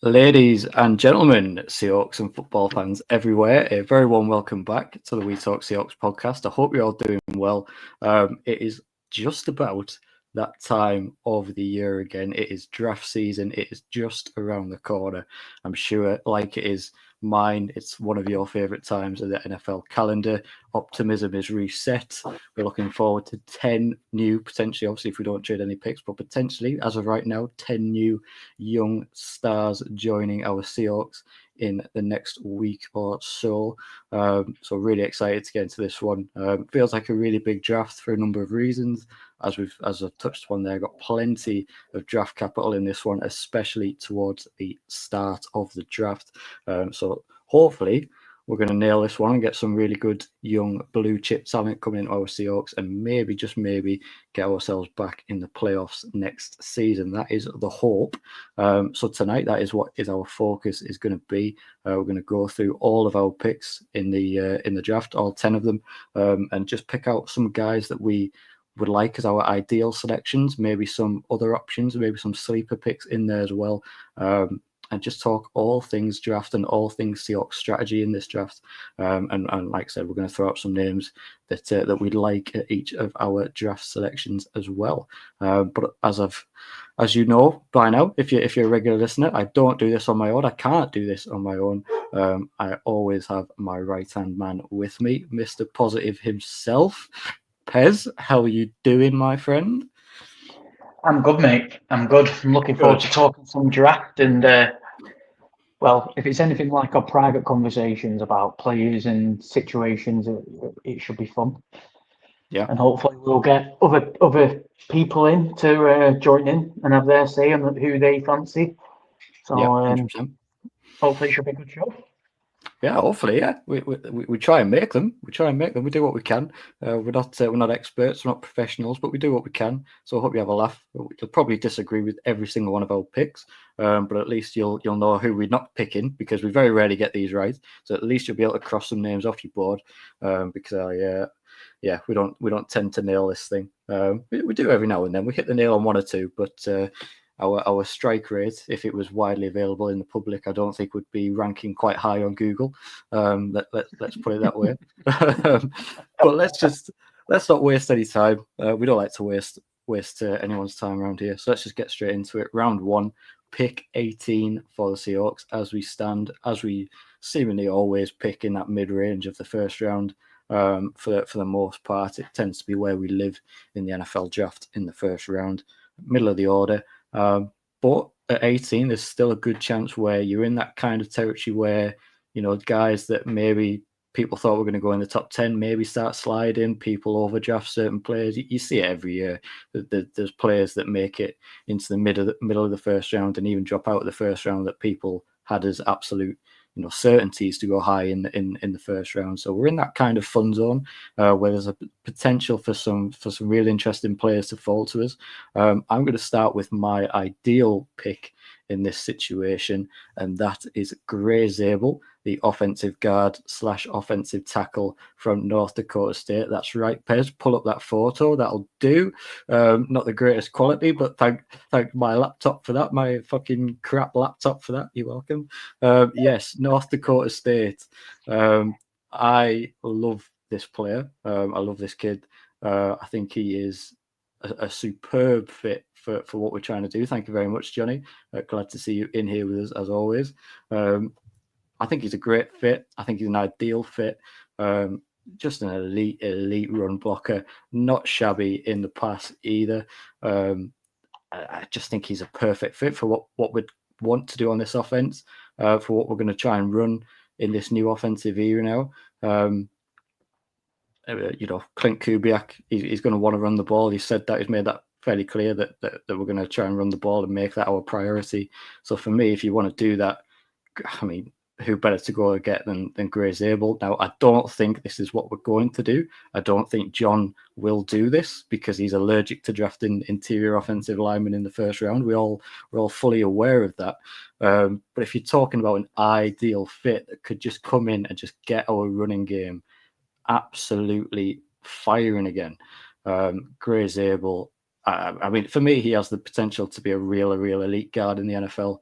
Ladies and gentlemen, Seahawks and football fans everywhere, a very warm welcome back to the We Talk Seahawks podcast. I hope you're all doing well. It is just about that time of the year again. It is draft season. It is just around the corner. I'm sure, like it is mine, it's one of your favourite times of the NFL calendar. Optimism is reset. We're looking forward to 10 new, potentially, obviously, if we don't trade any picks, but potentially, as of right now, 10 new young stars joining our Seahawks in the next week or so. So really excited to get into this one. Feels like a really big draft for a number of reasons. As I've touched on there, got plenty of draft capital in this one, especially towards the start of the draft. So hopefully we're going to nail this one and get some really good young blue chip talent coming into our Seahawks and maybe, just maybe, get ourselves back in the playoffs next season. That is the hope. So tonight, that is what is our focus is going to be. We're going to go through all of our picks in the draft, all 10 of them, and just pick out some guys that we would like as our ideal selections, maybe some other options, maybe some sleeper picks in there as well. And just talk all things draft and all things Seahawks strategy in this draft. And like I said, we're going to throw out some names that we'd like at each of our draft selections as well. But as you know by now, if you're a regular listener, I don't do this on my own. I can't do this on my own. I always have my right-hand man with me, Mr. Positive himself. Pez, how are you doing, my friend? I'm good, mate. I'm good. I'm looking forward to talking some draft and, well, if it's anything like our private conversations about players and situations, it should be fun. Yeah. And hopefully we'll get other people in to join in and have their say on who they fancy. So Yeah, 100%. Hopefully it should be a good show. Yeah, hopefully, yeah. We try and make them. We try and make them. We do what we can. We're not experts, we're not professionals, but we do what we can. So I hope you have a laugh. You'll probably disagree with every single one of our picks, but at least you'll know who we're not picking because we very rarely get these right. So at least you'll be able to cross some names off your board because we don't tend to nail this thing. We do every now and then. We hit the nail on one or two, but our strike rate, if it was widely available in the public, I don't think would be ranking quite high on Google. Let's put it that way. But let's not waste any time. We don't like to waste anyone's time around here. So let's just get straight into it. Round 1, pick 18 for the Seahawks as we seemingly always pick in that mid-range of the first round. For the most part, it tends to be where we live in the NFL draft, in the first round, middle of the order. But at 18, there's still a good chance where you're in that kind of territory where, guys that maybe people thought were going to go in the top 10 maybe start sliding, people overdraft certain players. You see it every year. There's players that make it into the middle of the first round and even drop out of the first round that people had as absolute certainties to go high in the first round. So we're in that kind of fun zone where there's a potential for some really interesting players to fall to us. I'm going to start with my ideal pick in this situation, and that is Gray Zabel, the offensive guard / offensive tackle from North Dakota State. That's right, Pez. Pull up that photo. That'll do. Not the greatest quality, but thank my laptop for that. My fucking crap laptop for that. You're welcome. Yes, North Dakota State. I love this player. I love this kid. I think he is a superb fit for what we're trying to do. Thank you very much, Johnny. Glad to see you in here with us as always. I think he's a great fit. I think he's an ideal fit. Just an elite run blocker. Not shabby in the pass either. I just think he's a perfect fit for what we'd want to do on this offense, for what we're going to try and run in this new offensive era now. Clint Kubiak, he's going to want to run the ball. He said that. He's made that fairly clear that we're going to try and run the ball and make that our priority. So for me, if you want to do that, I mean, who better to go and get than Gray Zabel? Now, I don't think this is what we're going to do. I don't think John will do this because he's allergic to drafting interior offensive linemen in the first round. We're all fully aware of that. But if you're talking about an ideal fit that could just come in and just get our running game absolutely firing again, Gray Zabel, I mean, for me, he has the potential to be a real elite guard in the NFL.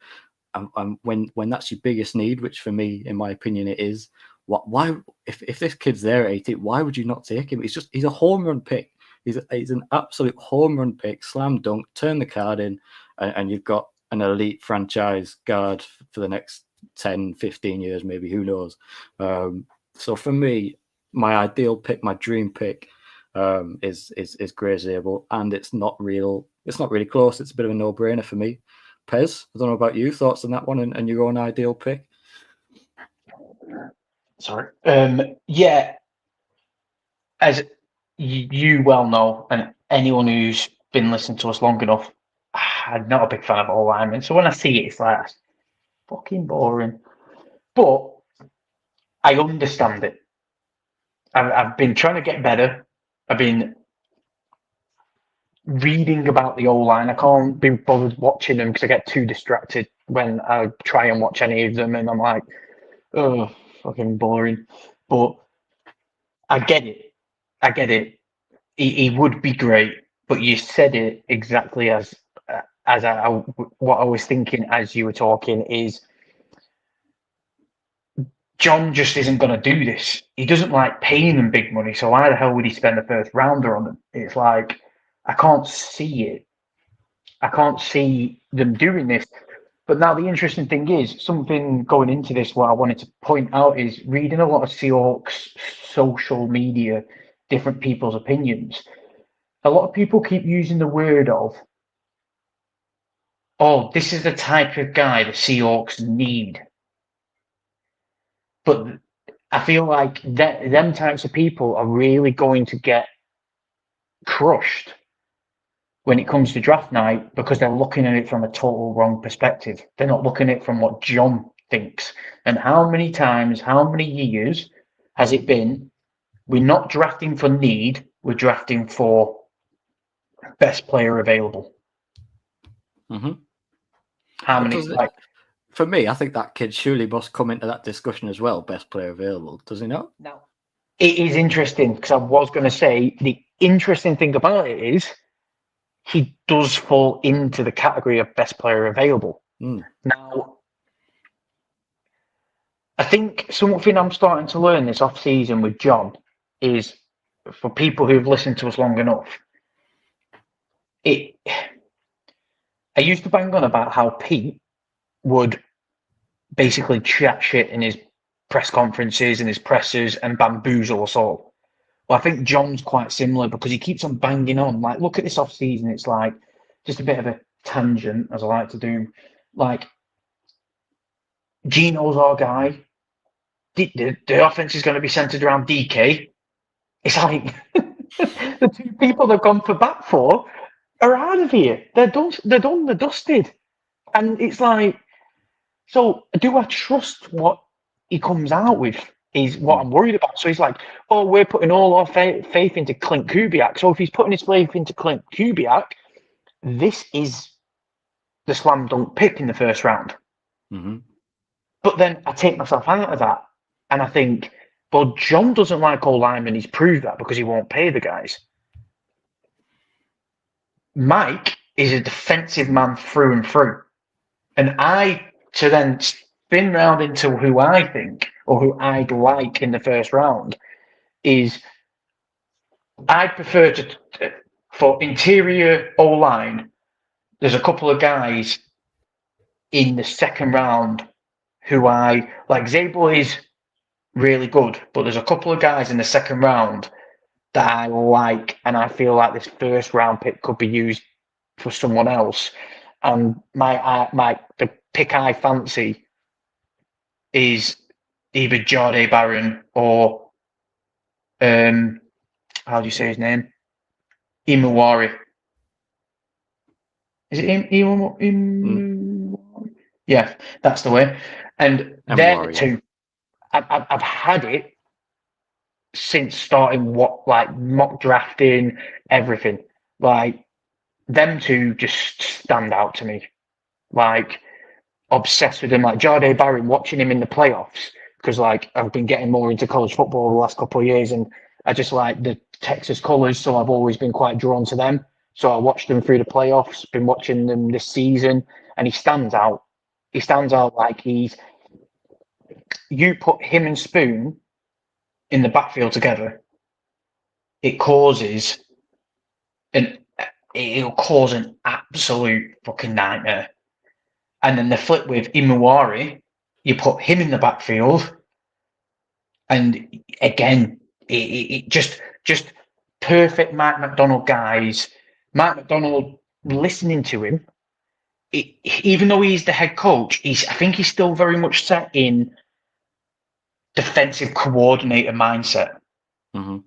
and when that's your biggest need, which for me, in my opinion, it is. Why if this kid's there at 18, why would you not take him? He's a home run pick. He's an absolute home run pick, slam dunk, turn the card in, and you've got an elite franchise guard for the next 10, 15 years, maybe, who knows. So for me, my ideal pick, my dream pick, is Gray Zabel, and it's not really close. It's a bit of a no-brainer for me. Pez, I don't know about you, thoughts on that one and your own ideal pick? Sorry. Yeah, as you well know, and anyone who's been listening to us long enough, I'm not a big fan of all linemen. So when I see it, it's like, that's fucking boring. But I understand it. I've been trying to get better. I've been reading about the O-line. I can't be bothered watching them because I get too distracted when I try and watch any of them, and I'm like, oh, fucking boring. But I get it. I get it. He would be great, but you said it exactly as what I was thinking as you were talking is John just isn't going to do this. He doesn't like paying them big money, so why the hell would he spend a first rounder on them? It's like, I can't see it. I can't see them doing this. But now the interesting thing is, something going into this, what I wanted to point out is reading a lot of Seahawks social media, different people's opinions. A lot of people keep using the word of, oh, this is the type of guy the Seahawks need. But I feel like them types of people are really going to get crushed when it comes to draft night because they're looking at it from a total wrong perspective. They're not looking at it from what John thinks. And how many times, how many years has it been? We're not drafting for need, we're drafting for best player available. Mm-hmm. How many? Like, for me, I think that kid surely must come into that discussion as well. Best player available, does he not? now, it is interesting because I was going to say the interesting thing about it is he does fall into the category of best player available. Now, I think something I'm starting to learn this off season with John is, for people who've listened to us long enough, I used to bang on about how Pete would basically chat shit in his press conferences and his pressers and bamboozle us all. Well, I think John's quite similar because he keeps on banging on. Like, look at this off season. It's like just a bit of a tangent, as I like to do. Like, Gino's our guy. The offense is going to be centered around DK. It's like the two people they've gone for bat for are out of here. They're done. They're done. They're dusted. And it's like, so do I trust what he comes out with? Is what I'm worried about. So he's like, oh, we're putting all our faith into Clint Kubiak. So if he's putting his faith into Clint Kubiak, this is the slam dunk pick in the first round. Mm-hmm. But then I take myself out of that and I think, well, John doesn't like all linemen. He's proved that because he won't pay the guys. Mike is a defensive man through and through. And to then spin round into who I think or who I'd like in the first round is I'd prefer for interior O-line, there's a couple of guys in the second round who I like. Zabel is really good, but there's a couple of guys in the second round that I like, and I feel like this first round pick could be used for someone else. And the pick I fancy is either Jade Barron or how do you say his name? Imuwari. Is it Imuwari? Yeah, that's the way. And they're the two. I've had it since starting mock drafting, everything. Like, them two just stand out to me. Like, obsessed with him. Like Jade Barron, watching him in the playoffs, because like I've been getting more into college football the last couple of years, and I just like the Texas colors, so I've always been quite drawn to them. So I watched them through the playoffs, been watching them this season, and he stands out. He stands out like you put him and Spoon in the backfield together, it'll cause an absolute fucking nightmare. And then the flip with Imuari, you put him in the backfield, and again, it just perfect Mike McDonald guys. Mike McDonald, listening to him, even though he's the head coach, I think he's still very much set in defensive coordinator mindset. Mm-hmm.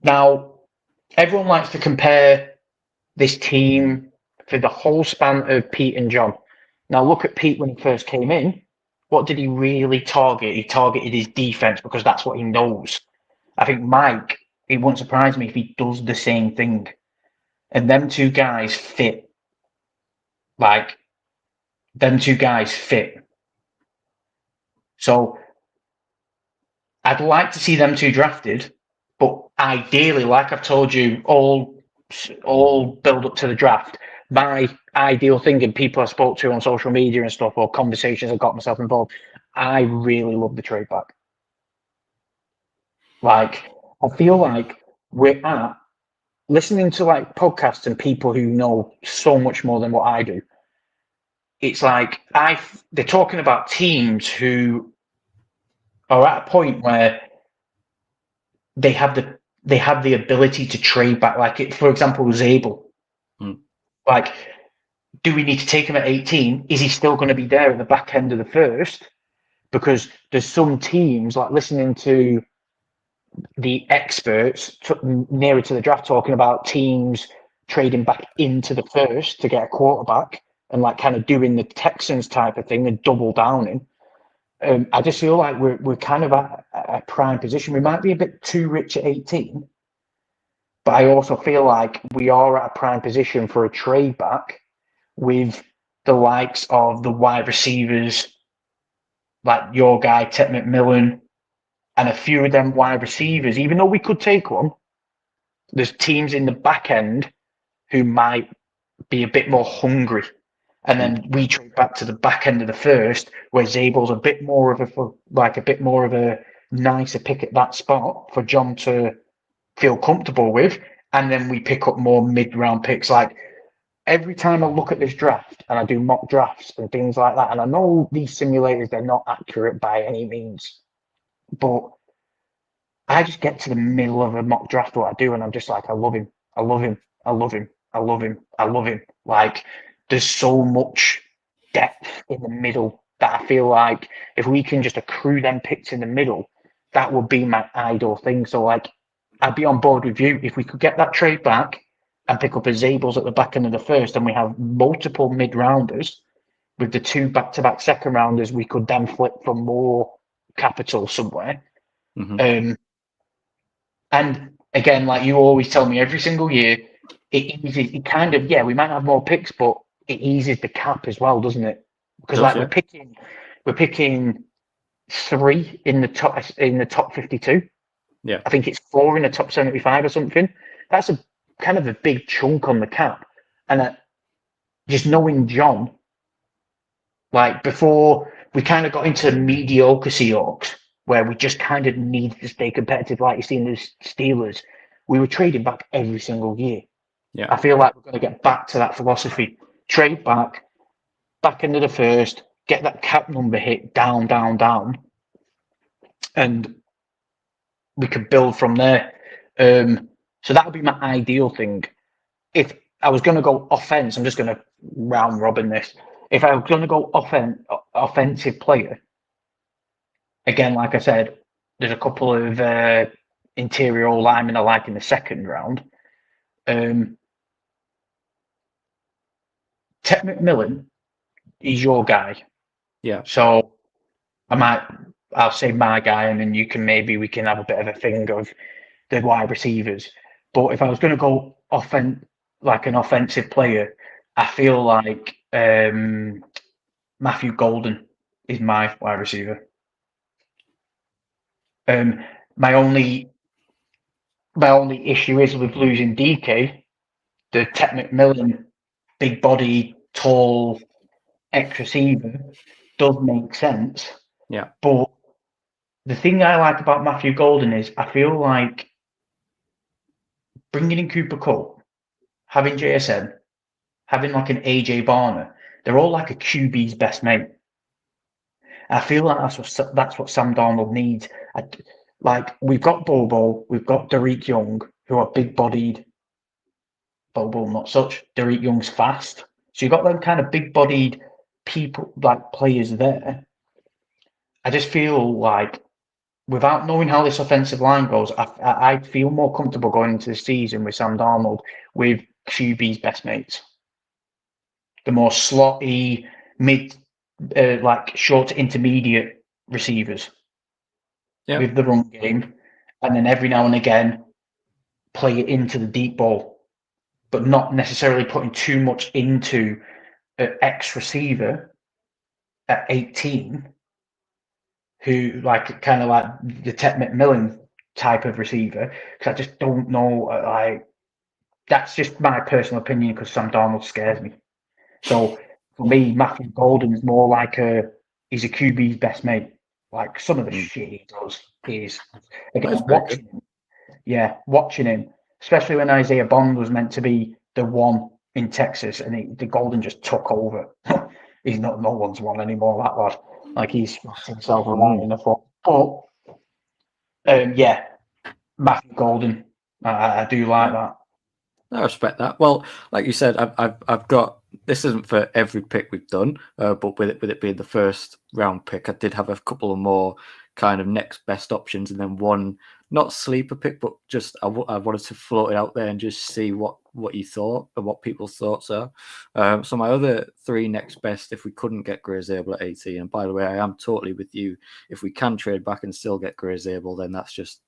Now, everyone likes to compare this team for the whole span of Pete and John. Now, look at Pete when he first came in. What did he really target? He targeted his defense because that's what he knows. I think Mike, it won't surprise me if he does the same thing. And them two guys fit. Like, them two guys fit. So, I'd like to see them two drafted, but ideally, like I've told you, all build up to the draft. My ideal thing, and people I spoke to on social media and stuff, or conversations I got myself involved, I really love the trade back. Like, I feel like we're at listening to like podcasts and people who know so much more than what I do. It's like they're talking about teams who are at a point where they have the ability to trade back. Like, it, for example, Zabel. Like, do we need to take him at 18? Is he still going to be there at the back end of the first? Because there's some teams, like listening to the experts nearer to the draft talking about teams trading back into the first to get a quarterback and like kind of doing the Texans type of thing and double downing. I just feel like we're kind of at a prime position. We might be a bit too rich at 18, but I also feel like we are at a prime position for a trade back with the likes of the wide receivers, like your guy, Ted McMillan, and a few of them wide receivers. Even though we could take one, there's teams in the back end who might be a bit more hungry. And then we trade back to the back end of the first, where Zabel's a bit more of a nicer pick at that spot for John to feel comfortable with. And then we pick up more mid-round picks. Like, every time I look at this draft and I do mock drafts and things like that, and I know these simulators, they're not accurate by any means, but I just get to the middle of a mock draft, what I do, and I'm just like, I love him. I love him. I love him. I love him. I love him. Like, there's so much depth in the middle that I feel like if we can just accrue them picks in the middle, that would be my ideal thing. So, like, I'd be on board with you if we could get that trade back and pick up a Zabels at the back end of the first, and we have multiple mid-rounders with the two back-to-back second-rounders. We could then flip for more capital somewhere. Mm-hmm. And again, like you always tell me every single year, it eases. It kind of, we might have more picks, but it eases the cap as well, doesn't it? Because we're picking 3 in the top 52. Yeah, I think it's 4 in the top 75 or something. That's a kind of a big chunk on the cap. And just knowing John, like before we kind of got into mediocre Seahawks, where we just kind of needed to stay competitive, like you see in the Steelers, we were trading back every single year. Yeah, I feel like we're going to get back to that philosophy. Trade back into the first, get that cap number hit down, and we could build from there. So that would be my ideal thing. If I was going to go offense, I'm just going to round robin this. If I was going to go offensive player, again, like I said, there's a couple of interior linemen I like in the second round. Ted McMillan is your guy. yeah. So I'll say my guy, and then we can have a bit of a thing of the wide receivers. But if I was going to go like an offensive player, I feel like Matthew Golden is my wide receiver. My only issue is with losing DK, the Ted McMillan, big body, tall ex receiver. does make sense. Yeah. But the thing I like about Matthew Golden is I feel like bringing in Cooper Cup, having JSN, having like an AJ Barner, they're all like a QB's best mate. I feel like that's what Sam Darnold needs. Like we've got Bobo, we've got Derek Young, who are big-bodied. Bobo not such. Derek Young's fast, so you've got them kind of big-bodied people, like players there. I just feel like without knowing how this offensive line goes, I feel more comfortable going into the season with Sam Darnold with QB's best mates, the more slotty, mid, like short to intermediate receivers with the run game, and then every now and again play it into the deep ball, but not necessarily putting too much into an X receiver at 18, who like kind of like the Ted McMillan type of receiver. Because I just don't know. Like that's just my personal opinion. Because Sam Darnold scares me. So for me, Matthew Golden is more like he's a QB's best mate. Like some of the shit he does is again watching him, especially when Isaiah Bond was meant to be the one in Texas, and the Golden just took over. He's not no one's one anymore. That lad, like he's himself around in the foot. But yeah, Matthew Golden, I do like that. I respect that. Well, like you said, I've got this isn't for every pick we've done, but with it being the first round pick, I did have a couple of more kind of next best options, and then one not sleeper pick, but just I wanted to float it out there and just see what you thought and what people's thoughts are. So my other three next best, if we couldn't get Gray Zabel at 18, and by the way, I am totally with you. If we can trade back and still get Gray Zabel, then that's just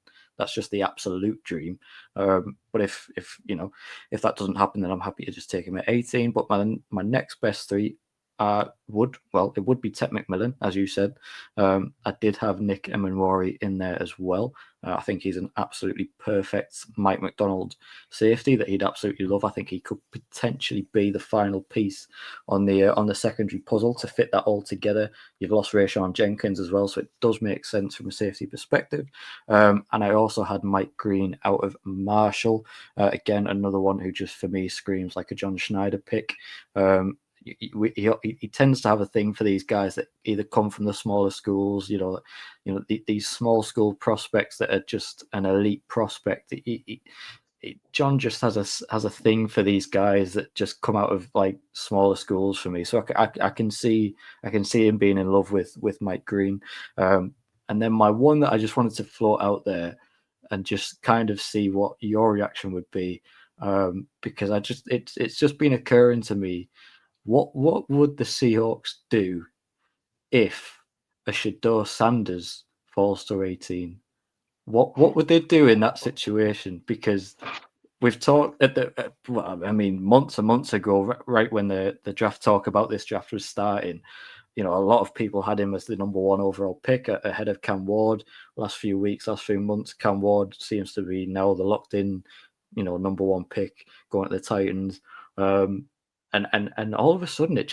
the absolute dream. But if that doesn't happen, then I'm happy to just take him at 18. But my next best three it would be Ted McMillan, as you said. I did have Nick Emanwari in there as well. I think he's an absolutely perfect Mike McDonald safety that he'd absolutely love. I think he could potentially be the final piece on the secondary puzzle to fit that all together. You've lost Rashawn Jenkins as well, so it does make sense from a safety perspective. And I also had Mike Green out of Marshall. Again, another one who just for me screams like a John Schneider pick. He tends to have a thing for these guys that either come from the smaller schools, these small school prospects that are just an elite prospect. John just has a thing for these guys that just come out of like smaller schools for me. So I can see him being in love with Mike Green. And then my one that I just wanted to float out there and just kind of see what your reaction would be, because it's just been occurring to me. What would the Seahawks do if a Shedeur Sanders falls to 18? What would they do in that situation? Because we've talked months and months ago, right when the draft talk about this draft was starting. A lot of people had him as the number one overall pick ahead of Cam Ward. Last few months, Cam Ward seems to be now the locked in, number one pick going to the Titans. And all of a sudden, I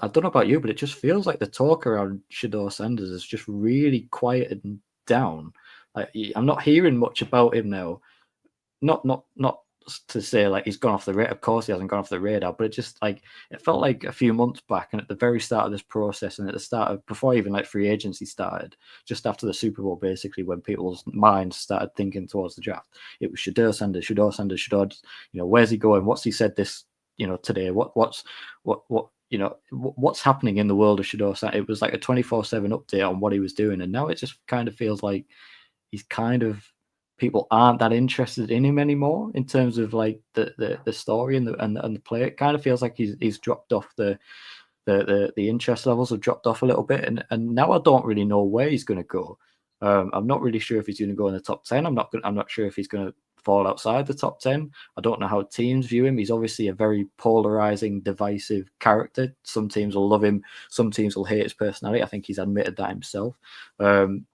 don't know about you, but it just feels like the talk around Shedeur Sanders is just really quieted down. Like, I'm not hearing much about him now. Not to say like he's gone off the radar. Of course, he hasn't gone off the radar, but it felt like a few months back, and at the very start of this process, and at the start of before even like free agency started, just after the Super Bowl, basically when people's minds started thinking towards the draft, it was Shedeur Sanders. Where's he going? What's he said this? Today, what's happening in the world of Shedeur Sanders? It was like a 24/7 update on what he was doing, and now it just kind of feels like he's kind of people aren't that interested in him anymore in terms of like the story and the play. It kind of feels like he's dropped off the interest levels have dropped off a little bit, and now I don't really know where he's going to go. I'm not really sure if he's going to go in the top 10. I'm not sure if he's going to fall outside the top 10. I don't know how teams view him. He's obviously a very polarizing, divisive character. Some teams will love him. Some teams will hate his personality. I think he's admitted that himself. So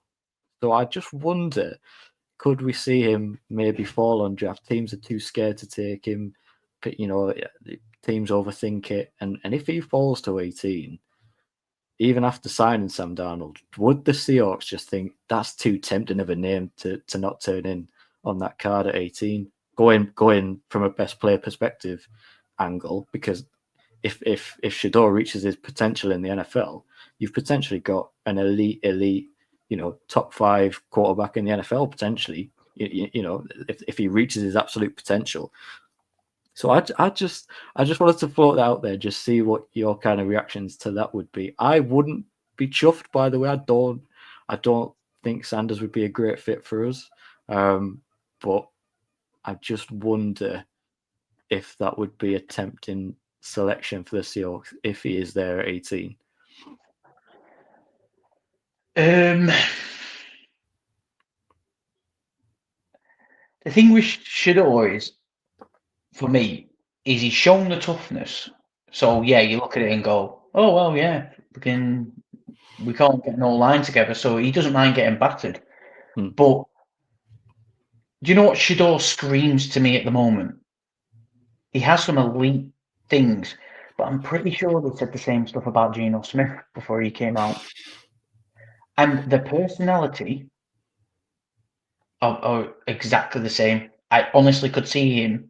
I just wonder, could we see him maybe fall on draft? Teams are too scared to take him. Teams overthink it. And if he falls to 18, even after signing Sam Darnold, would the Seahawks just think that's too tempting of a name to not turn in on that card at 18? Going from a best player perspective angle, because if Shador reaches his potential in the NFL, you've potentially got an elite, top 5 quarterback in the NFL potentially. If he reaches his absolute potential. So I just wanted to float that out there, just see what your kind of reactions to that would be. I wouldn't be chuffed, by the way. I don't think Sanders would be a great fit for us, but I just wonder if that would be a tempting selection for the Seahawks if he is there at 18. The thing with Shador is, for me, is he's shown the toughness. So yeah, you look at it and go, oh well, yeah, we can't get no line together, so he doesn't mind getting battered. But do you know what Shador screams to me at the moment? He has some elite things, but I'm pretty sure they said the same stuff about Geno Smith before he came out. And the personality are exactly the same. I honestly could see him,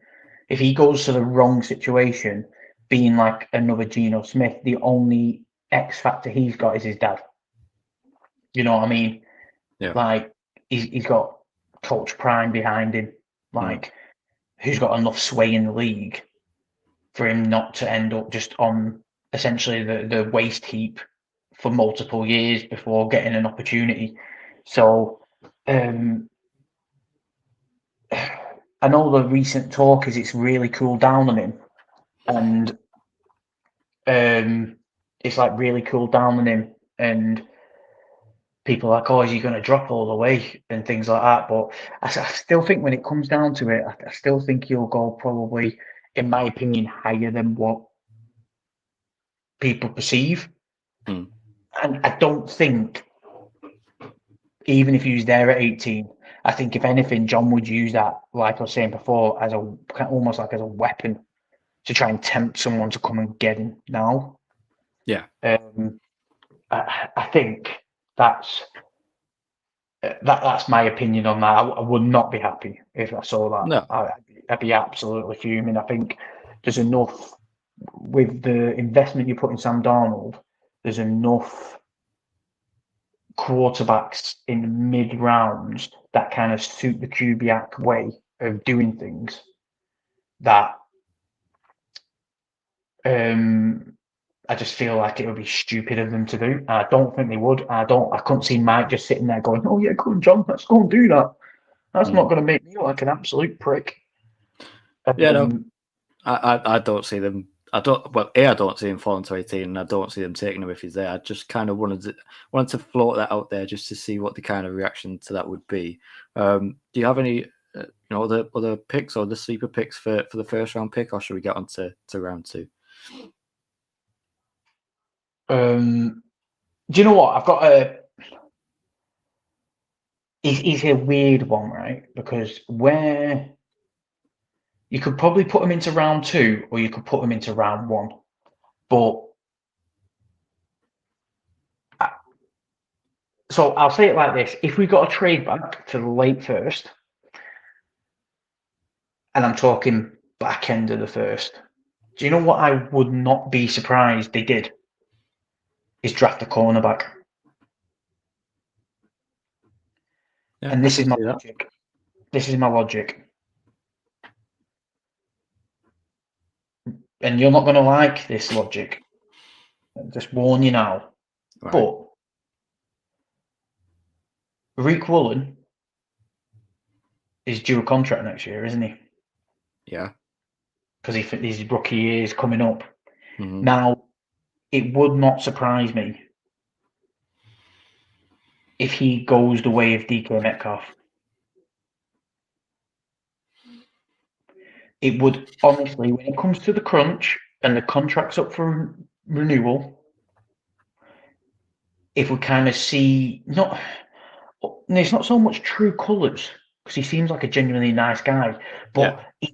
if he goes to the wrong situation, being like another Geno Smith. The only X factor he's got is his dad. You know what I mean? Yeah. Like he's got Coach Prime behind him. Like who's got enough sway in the league for him not to end up just on essentially the waste heap for multiple years before getting an opportunity. So I know the recent talk is it's really cooled down on him, and it's like really cooled down on him, and people are like, oh, is he going to drop all the way and things like that. But I still think when it comes down to it, I still think he'll go probably, in my opinion, higher than what people perceive. And I don't think, even if he was there at 18, I think if anything, John would use that, like I was saying before, as almost like as a weapon to try and tempt someone to come and get him now. Yeah. I think that's my opinion on that. I would not be happy if I saw that. No. I'd be absolutely fuming. I think there's enough with the investment you put in Sam Darnold. There's enough quarterbacks in mid rounds that kind of suit the Kubiak way of doing things that I just feel like it would be stupid of them to do. I don't think they would. I couldn't see Mike just sitting there going, oh yeah, come on, John, let's go and do that. That's not going to make me look like an absolute prick. No, I don't see them. I don't see him falling to 18, and I don't see them taking him if he's there. I just kind of wanted to float that out there just to see what the kind of reaction to that would be. Do you have any, other picks or the sleeper picks for the first round pick, or should we get on to round 2? Do you know what? I've got he's a weird one, right? Because where you could probably put him into round 2 or you could put him into round 1. But so I'll say it like this. If we got a trade back to the late first, and I'm talking back end of the first, do you know what I would not be surprised they did? Is draft a cornerback. Yeah, and this is my logic. This is my logic. And you're not going to like this logic. I'll just warn you now. Right. But Rick Woolen is due a contract next year, isn't he? Yeah. Because his rookie year is coming up. Mm-hmm. Now, it would not surprise me if he goes the way of DK Metcalf. It would, honestly, when it comes to the crunch and the contract's up for renewal, if we kind of see, it's not so much true colours, because he seems like a genuinely nice guy, but he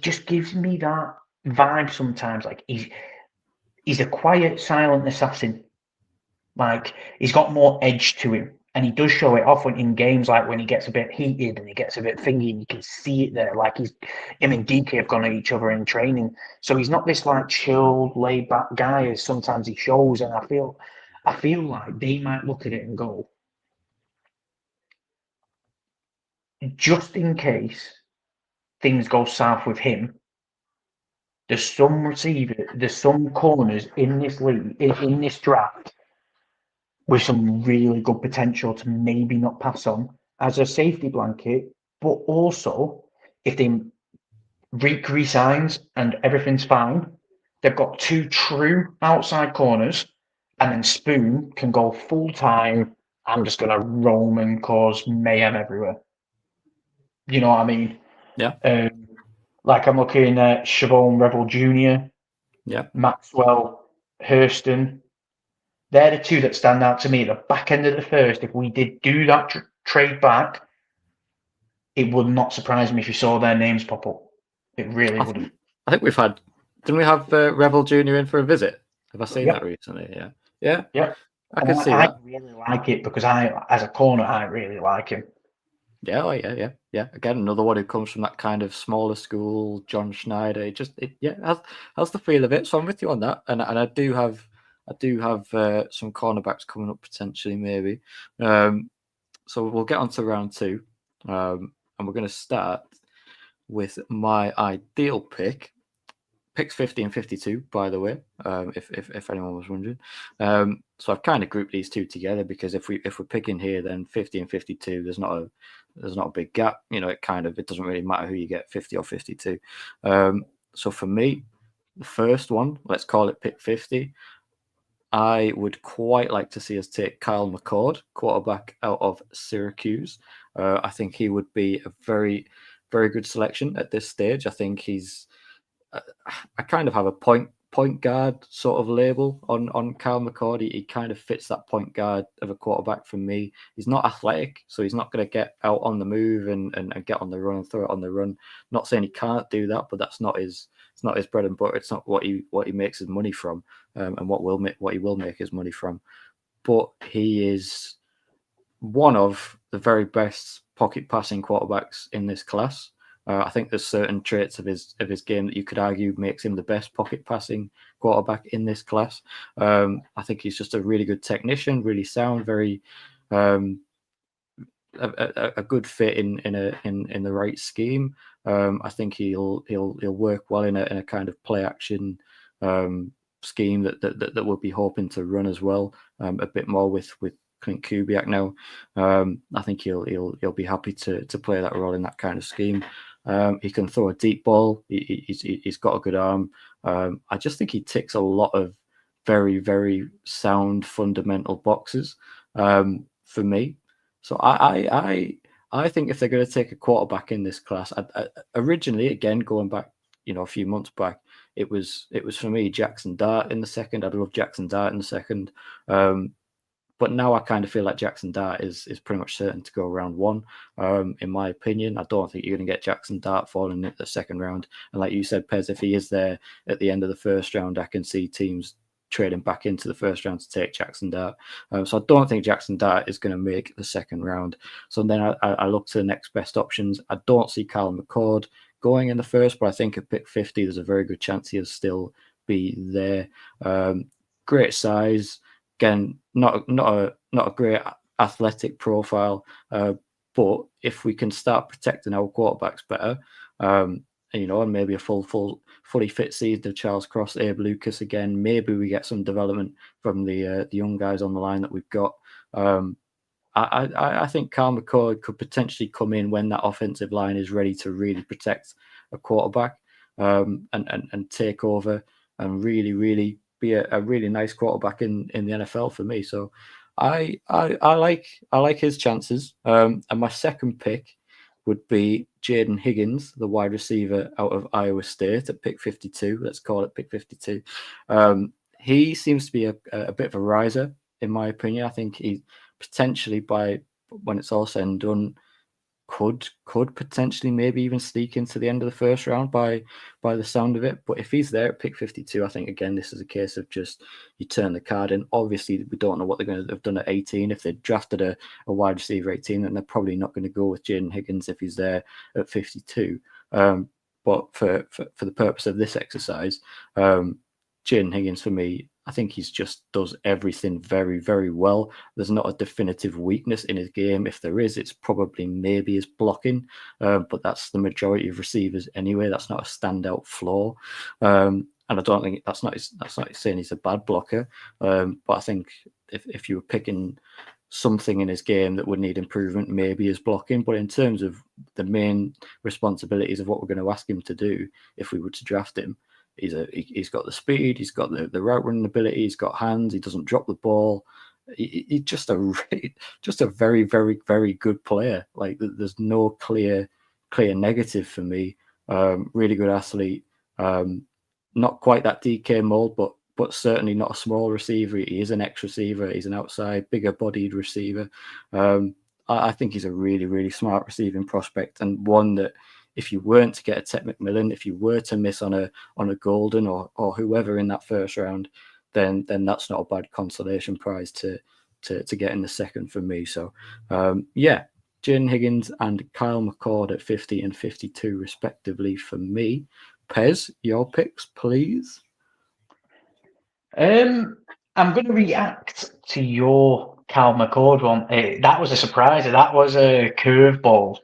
just gives me that vibe sometimes. Like he's a quiet, silent assassin. Like, he's got more edge to him. And he does show it off in games, like when he gets a bit heated and he gets a bit thingy, and you can see it there. Like him and DK have gone at each other in training. So he's not this like chilled, laid back guy as sometimes he shows. And I feel like they might look at it and go, just in case things go south with him, there's some corners in this league, in this draft, with some really good potential to maybe not pass on as a safety blanket, but also if they Reek resigns and everything's fine, they've got 2 true outside corners, and then Spoon can go full time. I'm just gonna roam and cause mayhem everywhere. You know what I mean? Yeah. Like I'm looking at Siobhan Revel Jr., Yeah. Maxwell, Hurston. They're the 2 that stand out to me. At the back end of the first, if we did do that trade back, it would not surprise me if you saw their names pop up. It really wouldn't. I think we've had. Didn't we have Revel Jr. in for a visit? Have I seen Yep. that recently? Yeah. Yeah. Yep. I can see that. I really like it because as a corner, I really like him. Yeah, oh, yeah. Again, another one who comes from that kind of smaller school, John Schneider. It has the feel of it. So I'm with you on that, and I do have some cornerbacks coming up potentially, maybe. So we'll get on to round 2, and we're going to start with my ideal pick. Picks 50 and 52, by the way, if anyone was wondering. So I've kind of grouped these 2 together because if we're picking here, then 50 and 52, there's not a big gap. You know, it doesn't really matter who you get, 50 or 52. So for me, the first one, let's call it pick 50. I would quite like to see us take Kyle McCord, quarterback out of Syracuse. I think he would be a very, very good selection at this stage. I think he's. I kind of have a point guard sort of label on Kyle McCord. He kind of fits that point guard of a quarterback for me. He's not athletic, so he's not going to get out on the move and get on the run and throw it on the run. Not saying he can't do that, but that's not his. It's not his bread and butter. It's not what he makes his money from, and what he will make his money from. But he is one of the very best pocket passing quarterbacks in this class. I think there's certain traits of his game that you could argue makes him the best pocket passing quarterback in this class. I think he's just a really good technician, really sound, very a good fit in the right scheme. I think he'll work well in a kind of play action scheme that we'll be hoping to run as well, a bit more with Clint Kubiak now. I think he'll be happy to play that role in that kind of scheme. He can throw a deep ball. He's got a good arm. I just think he ticks a lot of very, very sound fundamental boxes for me. So I think if they're going to take a quarterback in this class, originally, again going back, a few months back, it was for me Jackson Dart in the second. I'd love Jackson Dart in the second. But now I kind of feel like Jackson Dart is pretty much certain to go round 1, in my opinion. I don't think you're going to get Jackson Dart falling in the second round. And like you said, Pez, if he is there at the end of the first round, I can see teams trading back into the first round to take Jackson Dart. So I don't think Jackson Dart is going to make the second round. So then I look to the next best options. I don't see Kyle McCord going in the first, but I think at pick 50, there's a very good chance he'll still be there. Great size. Again, not a great athletic profile, but if we can start protecting our quarterbacks better, and maybe a fully fit season of Charles Cross, Abe Lucas again, maybe we get some development from the young guys on the line that we've got. I think Kyle McCord could potentially come in when that offensive line is ready to really protect a quarterback, and take over and really be a really nice quarterback in the NFL for me. So I like his chances. And my second pick would be Jaden Higgins, the wide receiver out of Iowa State at pick 52. Let's call it pick 52. He seems to be a bit of a riser, in my opinion. I think he potentially, by when it's all said and done, could potentially maybe even sneak into the end of the first round by the sound of it. But if he's there at pick 52, I think again this is a case of just you turn the card in. Obviously, we don't know what they're going to have done at 18. If they drafted a wide receiver 18, then they're probably not going to go with Jaden Higgins if he's there at 52. But for the purpose of this exercise, Jaden Higgins for me, I think he's just does everything very, very well. There's not a definitive weakness in his game. If there is, it's probably maybe his blocking, but that's the majority of receivers anyway. That's not a standout flaw, and I don't think that's not saying he's a bad blocker. But I think if you were picking something in his game that would need improvement, maybe his blocking. But in terms of the main responsibilities of what we're going to ask him to do, if we were to draft him, he's got the speed, he's got the route running ability, he's got hands, he doesn't drop the ball. He's just a very, very, very good player. Like there's no clear negative for me. Really good athlete. Not quite that DK mold, but certainly not a small receiver. He is an X receiver. He's an outside, bigger bodied receiver. I think he's a really, really smart receiving prospect, and one that if you weren't to get a Ted McMillan, if you were to miss on a Golden or whoever in that first round, then that's not a bad consolation prize to get in the second for me. So yeah, Jaden Higgins and Kyle McCord at 50 and 52 respectively for me. Pez, your picks, please. I'm going to react to your Cal McCord one. That was a surprise. That was a curveball,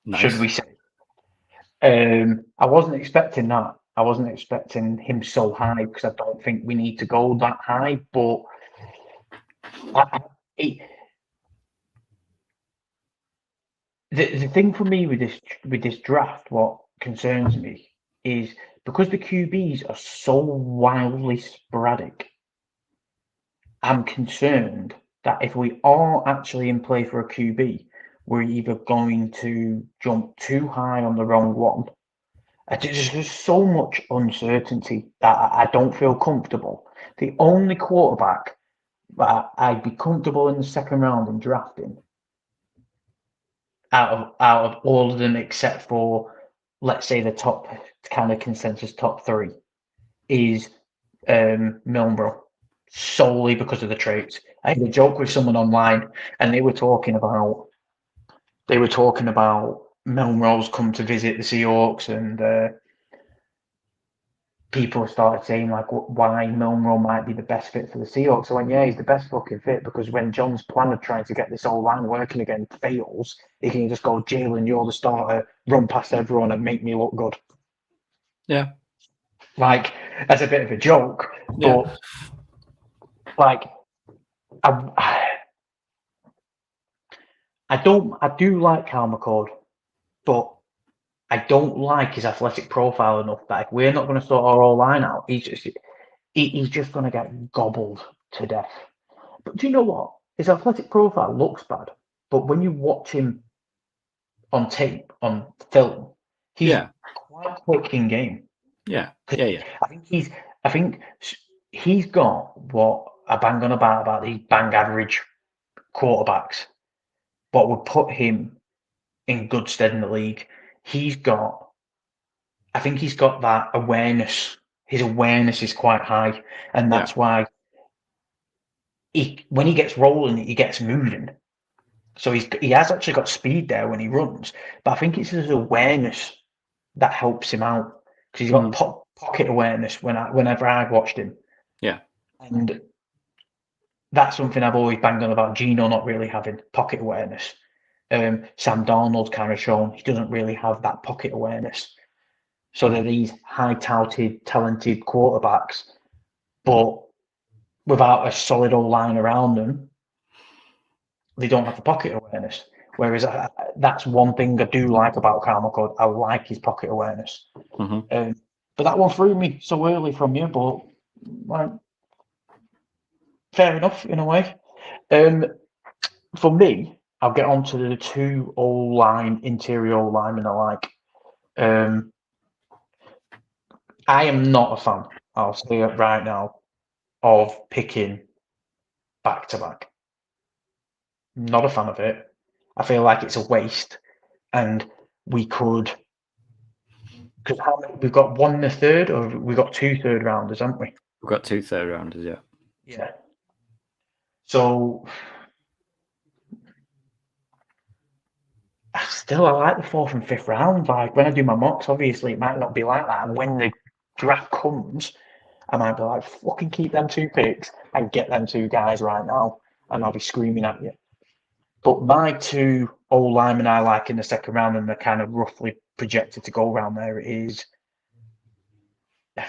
Nice. should we say. I wasn't expecting that. I wasn't expecting him so high because I don't think we need to go that high. But the thing for me with this draft, what concerns me is because the QBs are so wildly sporadic, I'm concerned that if we are actually in play for a QB, we're either going to jump too high on the wrong one. There's just so much uncertainty that I don't feel comfortable. The only quarterback that I'd be comfortable in the second round in drafting out of all of them except for, let's say, the top kind of consensus top three is Milnrow, solely because of the traits. I had a joke with someone online, and they were talking about Milnrow's come to visit the Seahawks, and people started saying like why Milnrow might be the best fit for the Seahawks. So when he's the best fucking fit because when John's plan of trying to get this whole line working again fails, he can just go, Jalen, you're the starter, run past everyone and make me look good. Yeah. Like, as a bit of a joke, but like I do like Cal McCord, but I don't like his athletic profile enough that if we're not going to sort our whole line out, he's just going to get gobbled to death. But do you know what? His athletic profile looks bad, but when you watch him on tape, on film, he's quite quick in game. Yeah. I think he's got what I bang on about these bang average quarterbacks. What would put him in good stead in the league. I think he's got that awareness. His awareness is quite high, and that's why when he gets rolling, he gets moving. So he has actually got speed there when he runs, but I think it's his awareness that helps him out because he's got pocket awareness. Whenever I've watched him, and that's something I've always banged on about Gino not really having pocket awareness. Sam Darnold's kind of shown he doesn't really have that pocket awareness. So they're these high-touted, talented quarterbacks, but without a solid old line around them, they don't have the pocket awareness. Whereas that's one thing I do like about Kyle McCord. I like his pocket awareness. Mm-hmm. But that one threw me so early from you, but like, fair enough in a way. For me, I'll get on to the two interior linemen I like. I am not a fan, I'll say it right now, of picking back-to-back. Not a fan of it. I feel like it's a waste and we could, because we've got one in the third, or we've got 2 third rounders, haven't we? We've got 2 third rounders, yeah. Yeah. So I like the 4th and 5th round. Like when I do my mocks, obviously it might not be like that. And when the draft comes, I might be like, fucking keep them 2 picks and get them 2 guys right now, and I'll be screaming at you. But my 2 old linemen I like in the second round, and they're kind of roughly projected to go around there, is I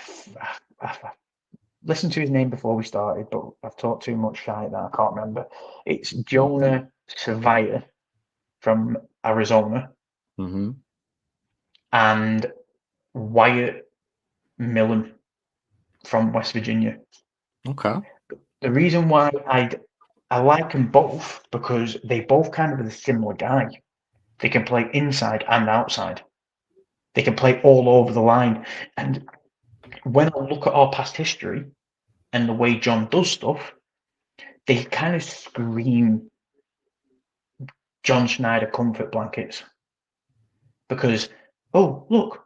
listened to his name before we started, but I've talked too much shite that I can't remember. It's Jonah Savia from Arizona Mm-hmm. and Wyatt Millen from West Virginia. Okay. The reason why I like them both, because they both kind of are the similar guy. They can play inside and outside. They can play all over the line. And when I look at our past history and the way John does stuff, they kind of scream John Schneider comfort blankets. Because, oh, look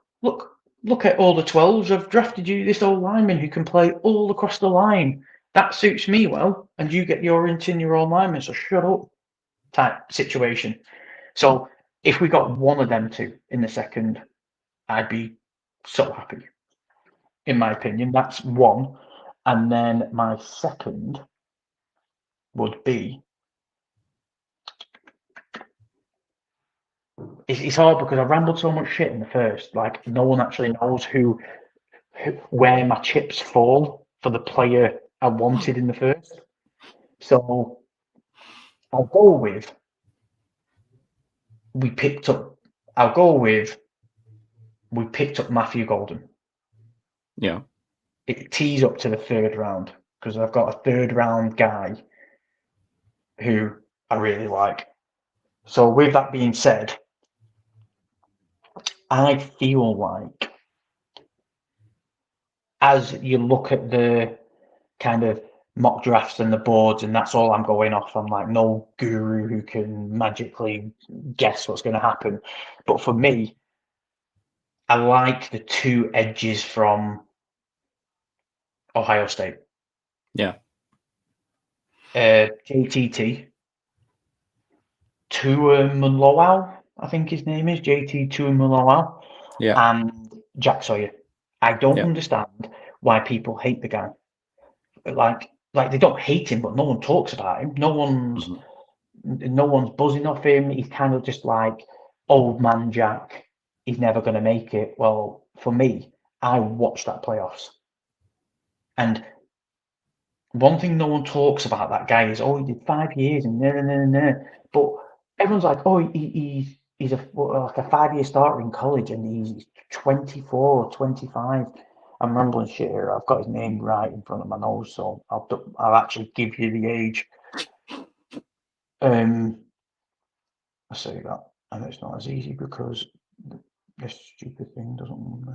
at all the 12s. I've drafted you this old lineman who can play all across the line. That suits me well, and you get your your old lineman, so shut up type situation. So if we got one of them 2 in the second, I'd be so happy. In my opinion, that's one. And then my second would be, it's hard because I rambled so much shit in the first. Like no one actually knows where my chips fall for the player I wanted in the first. So I'll go with we picked up. I'll go with we picked up Matthew Golden. Yeah. It tees up to the 3rd round because I've got a 3rd round guy who I really like. So with that being said, I feel like as you look at the kind of mock drafts and the boards, and that's all I'm going off. I'm like no guru who can magically guess what's going to happen. But for me, I like the 2 edges from Ohio State. Yeah. JTT, Tuimoloau, I think his name is JT Tuimoloau, Yeah. and Jack Sawyer. I don't Yeah. understand why people hate the guy. Like they don't hate him, but no one talks about him. No one's buzzing off him. He's kind of just like old man Jack. He's never going to make it. Well, for me, I watched that playoffs, and one thing no one talks about that guy is, oh, he did 5 years and but everyone's like, oh, he's like a 5-year starter in college and he's 24 or 25. I'm rambling shit here. I've got his name right in front of my nose, so I'll actually give you the age. I say that, and it's not as easy because this stupid thing doesn't.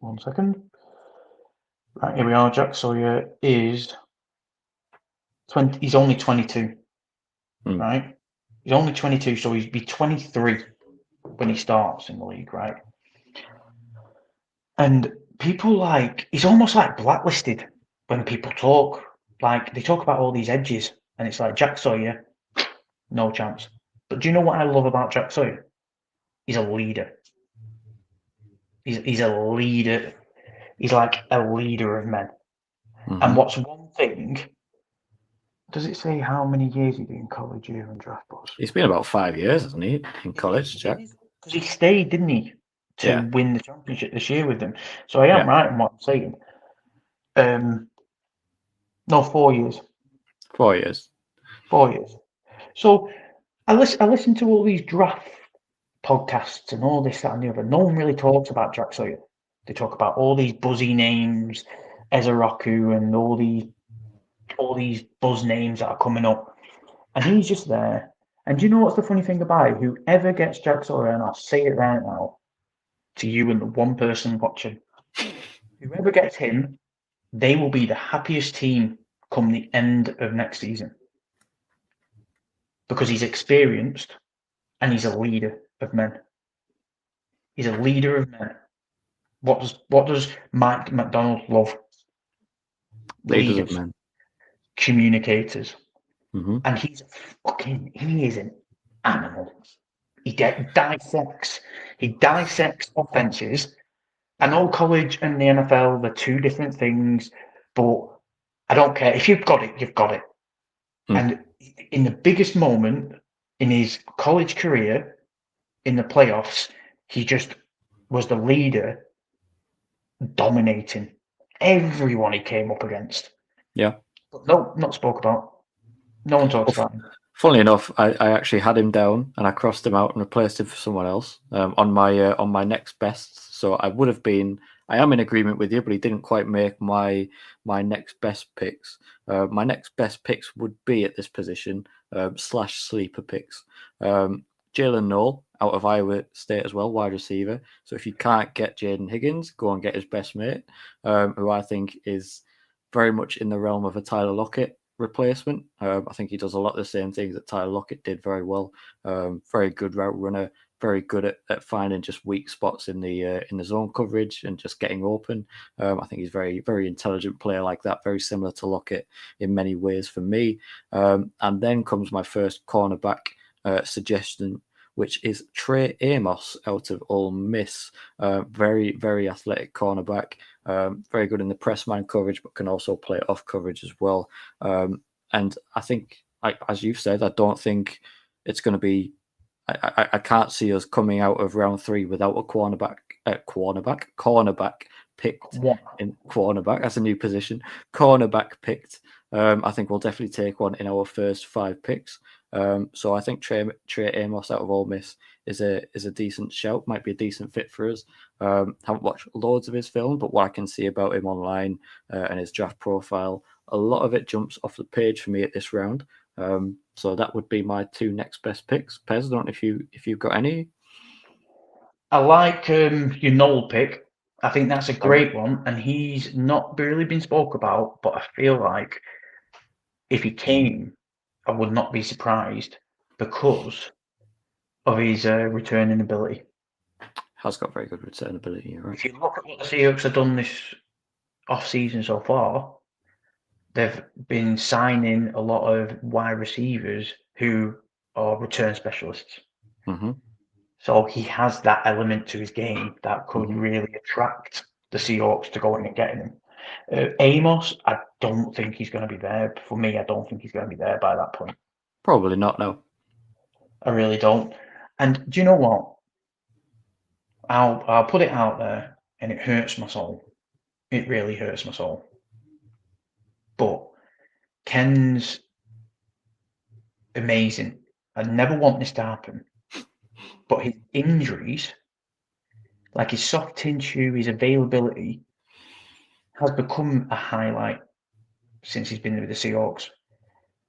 1 second. Right, here we are. Jack Sawyer is 20. He's only 22. Right? He's only 22, so he'd be 23 when he starts in the league, right? And people he's almost like blacklisted when people talk. Like they talk about all these edges, and it's like Jack Sawyer, no chance. But do you know what I love about Jack Sawyer? He's a leader. He's a leader. He's like a leader of men. And what's one thing? Does it say how many years he did in college here and draft boards? It's been about 5 years, hasn't he, in college, Jack? Because he stayed, didn't he, to win the championship this year with them. So I am right in what I'm saying. No, 4 years. 4 years. 4 years. So I listen to all these draft podcasts and all this, that, and the other. No one really talks about Jack Sawyer. They talk about all these buzzy names, Ezeroku, and all these buzz names that are coming up. And he's just there. And do you know what's the funny thing about it? Whoever gets Jack Sawyer, and I'll say it right now to you and the one person watching, whoever gets him, they will be the happiest team come the end of next season. Because he's experienced and he's a leader of men. He's a leader of men. What does Mike McDonald love? Leaders of Leaders, men. communicators. Mm-hmm. And he is an animal. He dissects offenses. I know college and the NFL, they're two different things, but I don't care. If you've got it, you've got it. And in the biggest moment in his college career, in the playoffs, he just was the leader, dominating everyone he came up against. Yeah. But no, not spoke about. No one talks about him. Funnily enough, I actually had him down and I crossed him out and replaced him for someone else on my next best. So I am in agreement with you, but he didn't quite make my next best picks. My next best picks would be at this position / sleeper picks. Jalen Noel out of Iowa State as well, wide receiver. So if you can't get Jaden Higgins, go and get his best mate, who I think is very much in the realm of a Tyler Lockett replacement. I think he does a lot of the same things that Tyler Lockett did very well. Very good route runner, very good at finding just weak spots in the zone coverage and just getting open. I think he's very, very intelligent player like that, very similar to Lockett in many ways for me. And then comes my first cornerback suggestion, which is Trey Amos out of Ole Miss. Very, very athletic cornerback. Very good in the press man coverage, but can also play off coverage as well. And I think, as you've said, I don't think it's going to be. I can't see us coming out of round 3 without a cornerback picked in cornerback. That's a new position. Cornerback picked. I think we'll definitely take one in our first 5 picks. So I think Trey Amos out of Ole Miss is a decent shout. Might be a decent fit for us. Haven't watched loads of his film, but what I can see about him online and his draft profile, a lot of it jumps off the page for me at this round. So that would be my 2 next best picks. Pez, I don't know if you've got any. I like your Noel pick. I think that's a great one, and he's not really been spoke about, but I feel like if he came, I would not be surprised because of his returning ability. Has got very good return ability, right? If you look at what the Seahawks have done this off-season so far, they've been signing a lot of wide receivers who are return specialists. Mm-hmm. So he has that element to his game that could really attract the Seahawks to go in and get him. Amos, I don't think he's going to be there. For me, I don't think he's going to be there by that point. Probably not, no. I really don't. And do you know what? I'll put it out there, and it hurts my soul. It really hurts my soul. But Ken's amazing. I never want this to happen. But his injuries, like his soft tissue, his availability, has become a highlight since he's been with the Seahawks.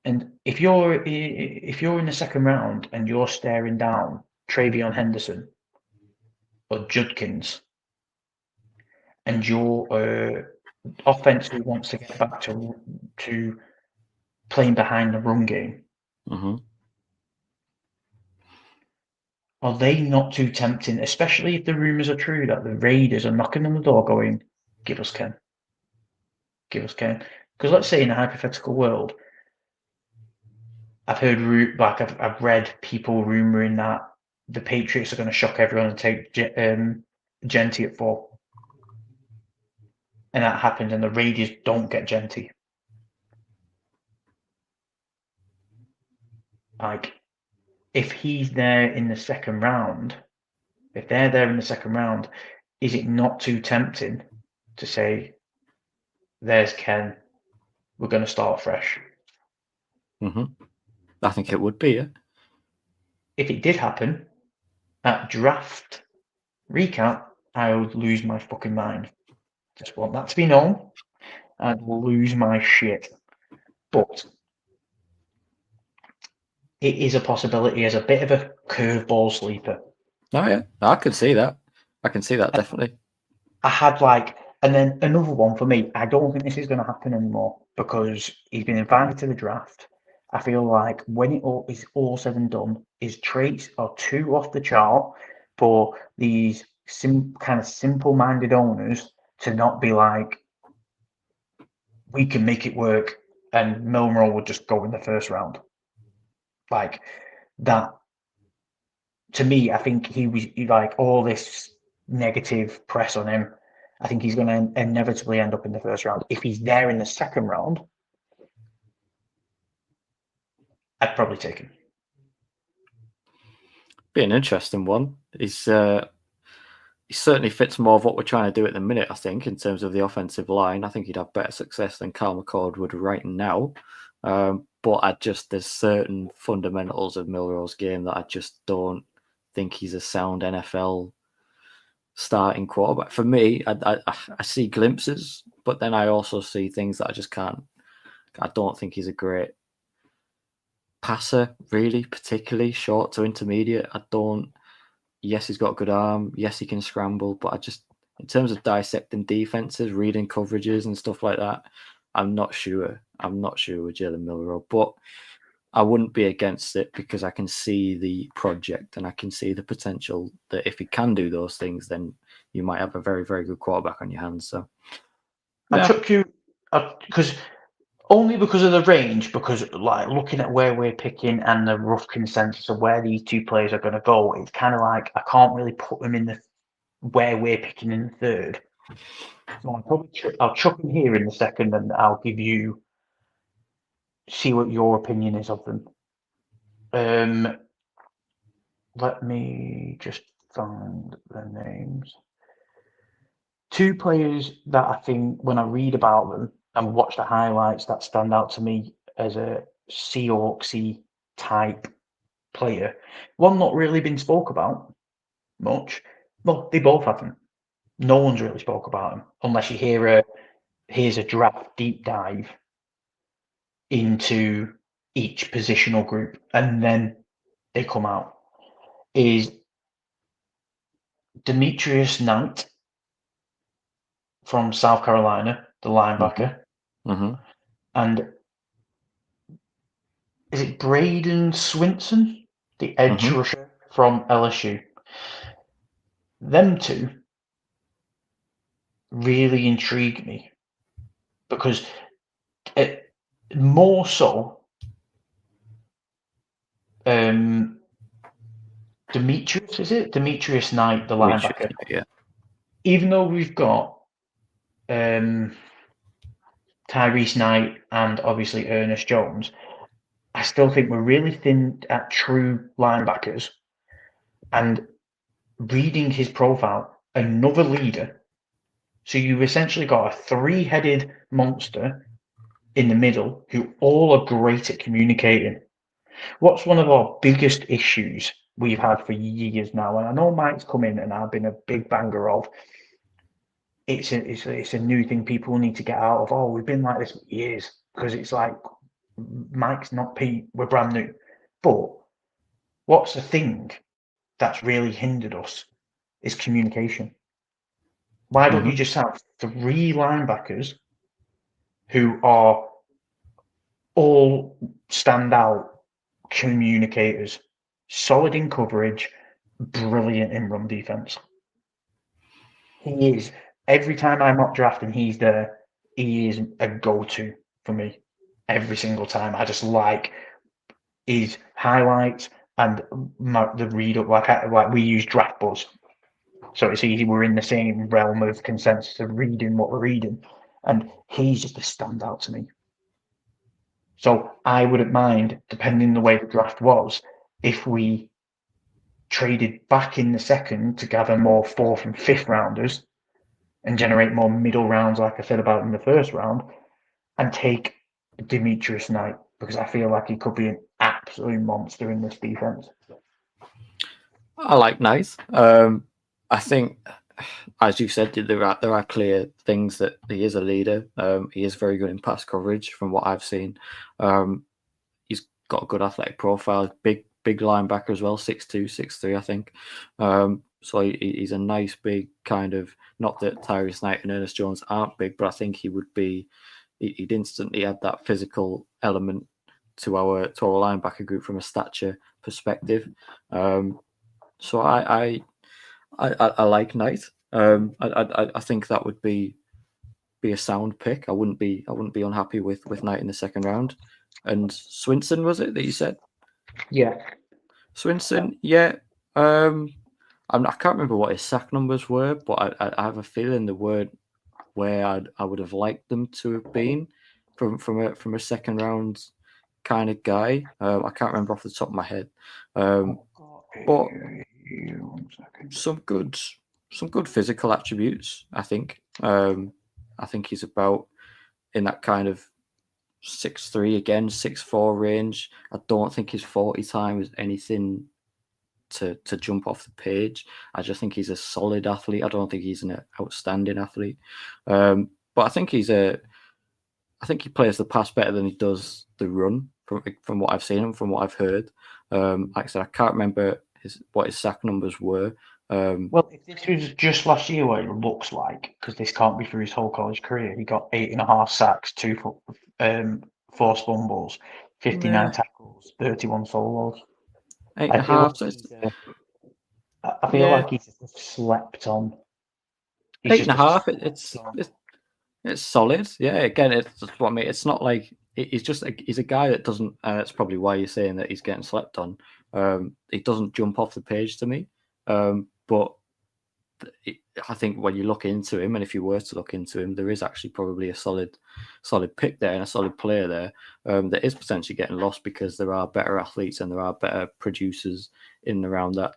And if you're in the second round and you're staring down Travion Henderson or Judkins, and your offense who wants to get back to playing behind the run game, are they not too tempting? Especially if the rumors are true that the Raiders are knocking on the door, going, "Give us Ken, give us Ken." Because let's say in a hypothetical world, I've heard I've read people rumoring that the Patriots are going to shock everyone and take Genty at 4, and that happened, and the Raiders don't get Genty. Like, if he's there in the second round, if they're there in the second round, is it not too tempting to say, "There's Ken, we're going to start fresh"? I think it would be, yeah. If it did happen at draft recap, I would lose my fucking mind. Just want that to be known. I'd lose my shit. But it is a possibility as a bit of a curveball sleeper. Oh yeah, I can see that. I can see that definitely. I had and then another one for me. I don't think this is going to happen anymore because he's been invited to the draft. I feel like when it all is all said and done, his traits are too off the chart for these kind of simple-minded owners to not be like, we can make it work, and Milner would just go in the first round. Like that, to me, I think he was like all this negative press on him. I think he's going to inevitably end up in the first round. If he's there in the second round, I'd probably take him. Be an interesting one. He certainly fits more of what we're trying to do at the minute, I think, in terms of the offensive line. I think he'd have better success than Kyle McCord would right now. But there's certain fundamentals of Milroe's game that I just don't think he's a sound NFL starting quarterback. For me, I see glimpses, but then I also see things that I just can't. I don't think he's a great passer, really, particularly short to intermediate. Yes, he's got a good arm. Yes, he can scramble, but in terms of dissecting defenses, reading coverages and stuff like that, I'm not sure. I'm not sure with Jalen Milroe, but I wouldn't be against it because I can see the project and I can see the potential that if he can do those things, then you might have a very, very good quarterback on your hands. So I took you because only because of the range, because like looking at where we're picking and the rough consensus of where these two players are going to go, it's kind of like I can't really put them in the where we're picking in the third. So I'll chuck them here in the second, and I'll give you see what your opinion is of them. Let me just find the names. Two players that I think when I read about them and watch the highlights that stand out to me as a Seahawksy type player. One not really been spoke about much. Well, they both haven't. No one's really spoke about them unless you here's a draft deep dive into each positional group and then they come out. Is Demetrius Knight from South Carolina, the linebacker, and is it Braden Swinson, the edge rusher from LSU? Them two really intrigue me because more so Demetrius Knight, the linebacker. Yeah. Even though we've got Tyrese Knight and obviously Ernest Jones, I still think we're really thin at true linebackers. And reading his profile, another leader. So you've essentially got a three-headed monster in the middle who all are great at communicating. What's one of our biggest issues we've had for years now, and I know Mike's come in and I've been a big banger of, it's a new thing people need to get out of. Oh, we've been like this for years, because it's like Mike's not Pete, we're brand new. But what's the thing that's really hindered us is communication. Why don't you just have three linebackers who are all standout communicators, solid in coverage, brilliant in run defense? He is. Every time I'm not drafting, he's there. He is a go-to for me every single time. I just like his highlights and the read up. Like we use Draft Buzz, so it's easy. We're in the same realm of consensus of reading what we're reading, and he's just a standout to me. So I wouldn't mind, depending the way the draft was, if we traded back in the second to gather more fourth and fifth rounders and generate more middle rounds, like I said about in the first round, and take Demetrius Knight, because I feel like he could be an absolute monster in this defense. I like Knight. I think, as you said, there are clear things that he is a leader. He is very good in pass coverage from what I've seen. He's got a good athletic profile, big linebacker as well, 6'2", 6'3", I think. So he's a nice big kind of, not that Tyrese Knight and Ernest Jones aren't big, but I think he'd instantly add that physical element to our linebacker group from a stature perspective. So I like Knight. I think that would be a sound pick. I wouldn't be unhappy with Knight in the second round. And Swinson, was it that you said? Yeah. Swinson, yeah. I can't remember what his sack numbers were, but I have a feeling they weren't where I would have liked them to have been from a second round kind of guy. I can't remember off the top of my head, but some good physical attributes. I think. I think he's about in that kind of 6'3", again 6'4" range. I don't think his 40 time is anything to jump off the page. I just think he's a solid athlete. I don't think he's an outstanding athlete, but I think he plays the pass better than he does the run from what I've seen and from what I've heard. Like I said, I can't remember what his sack numbers were. Well, if this was just last year, what it looks like, because this can't be through his whole college career, he got 8.5 sacks, 4 fumbles, 59 tackles, 31 solos. 8.5. I feel like he's just slept on. 8.5. It's solid. Yeah. Again, it's what I mean. It's not like he's a guy that doesn't. That's probably why you're saying that he's getting slept on. He doesn't jump off the page to me. But I think when you look into him, and if you were to look into him, there is actually probably a solid pick there and a solid player there that is potentially getting lost because there are better athletes and there are better producers in and around that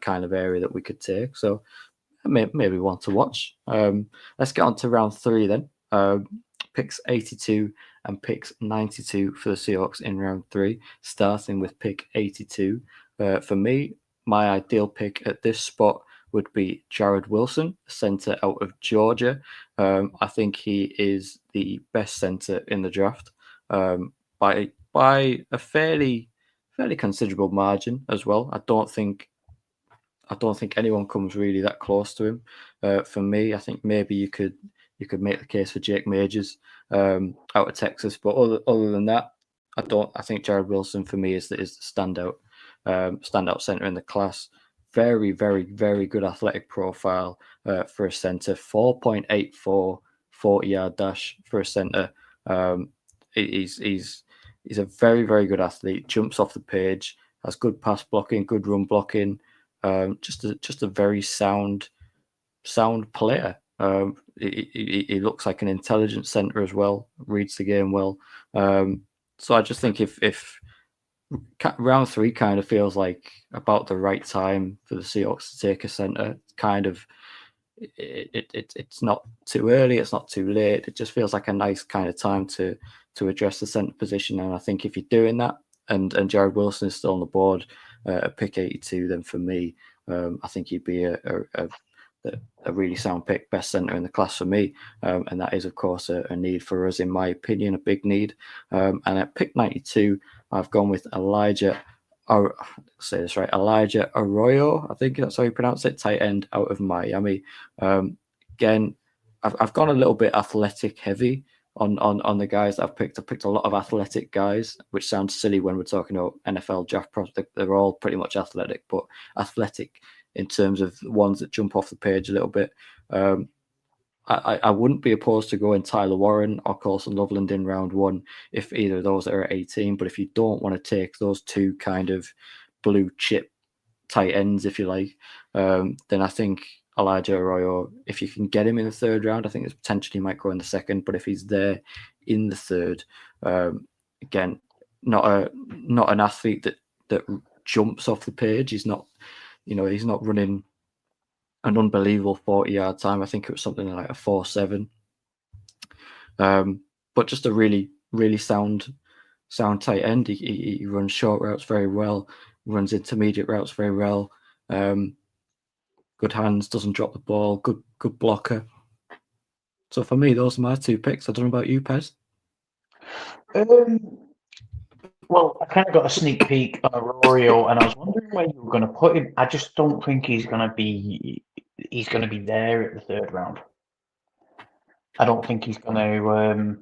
kind of area that we could take. So maybe one to watch. Let's get on to round 3 then. Picks 82 and picks 92 for the Seahawks in round 3, starting with pick 82. For me, my ideal pick at this spot would be Jared Wilson, center out of Georgia. I think he is the best center in the draft by a fairly considerable margin as well. I don't think anyone comes really that close to him. For me, I think maybe you could make the case for Jake Majors out of Texas, but other than that, I think Jared Wilson for me is the standout center in the class. Very, very, very good athletic profile for a center. 4.84 40-yard dash for a center. He's a very, very good athlete. Jumps off the page. Has good pass blocking, good run blocking. Just a very sound player. He looks like an intelligent center as well. Reads the game well. So I just think if round 3 kind of feels like about the right time for the Seahawks to take a center. Kind of, it's not too early, it's not too late. It just feels like a nice kind of time to address the center position. And I think if you're doing that, and Jared Wilson is still on the board at pick 82, then for me, I think he'd be a really sound pick, best center in the class for me. And that is, of course, a need for us, in my opinion, a big need. And at pick 92, I've gone with Elijah Arroyo. I think that's how you pronounce it. Tight end out of Miami. Again, I've gone a little bit athletic heavy on the guys that I've picked. I picked a lot of athletic guys, which sounds silly when we're talking about NFL draft prospects. They're all pretty much athletic, but athletic in terms of the ones that jump off the page a little bit. I wouldn't be opposed to going Tyler Warren or Colson Loveland in round 1 if either of those are at 18. But if you don't want to take those two kind of blue chip tight ends, if you like, then I think Elijah Arroyo, if you can get him in the 3rd round, I think it's potentially might go in the 2nd. But if he's there in the 3rd, again, not an athlete that jumps off the page. He's not running an unbelievable 40-yard time. I think it was something like a 4.7. But just a really, really sound tight end. He runs short routes very well, runs intermediate routes very well. Good hands, doesn't drop the ball, good blocker. So for me, those are my 2 picks. I don't know about you, Pez. Well, I kind of got a sneak peek on Arroyo, and I was wondering where you were going to put him. I just don't think he's going to be there at the 3rd round. I don't think he's going to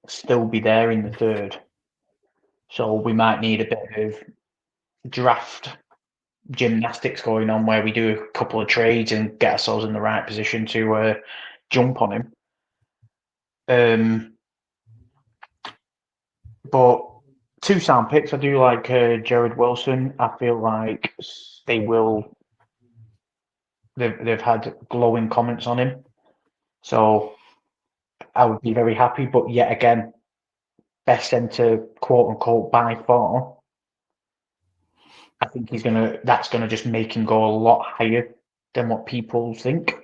still be there in the 3rd. So we might need a bit of draft gymnastics going on where we do a couple of trades and get ourselves in the right position to jump on him. But two sound picks. I do like Jared Wilson. I feel like they will. They've had glowing comments on him, so I would be very happy. But yet again, best centre, quote unquote, by far. I think that's gonna just make him go a lot higher than what people think.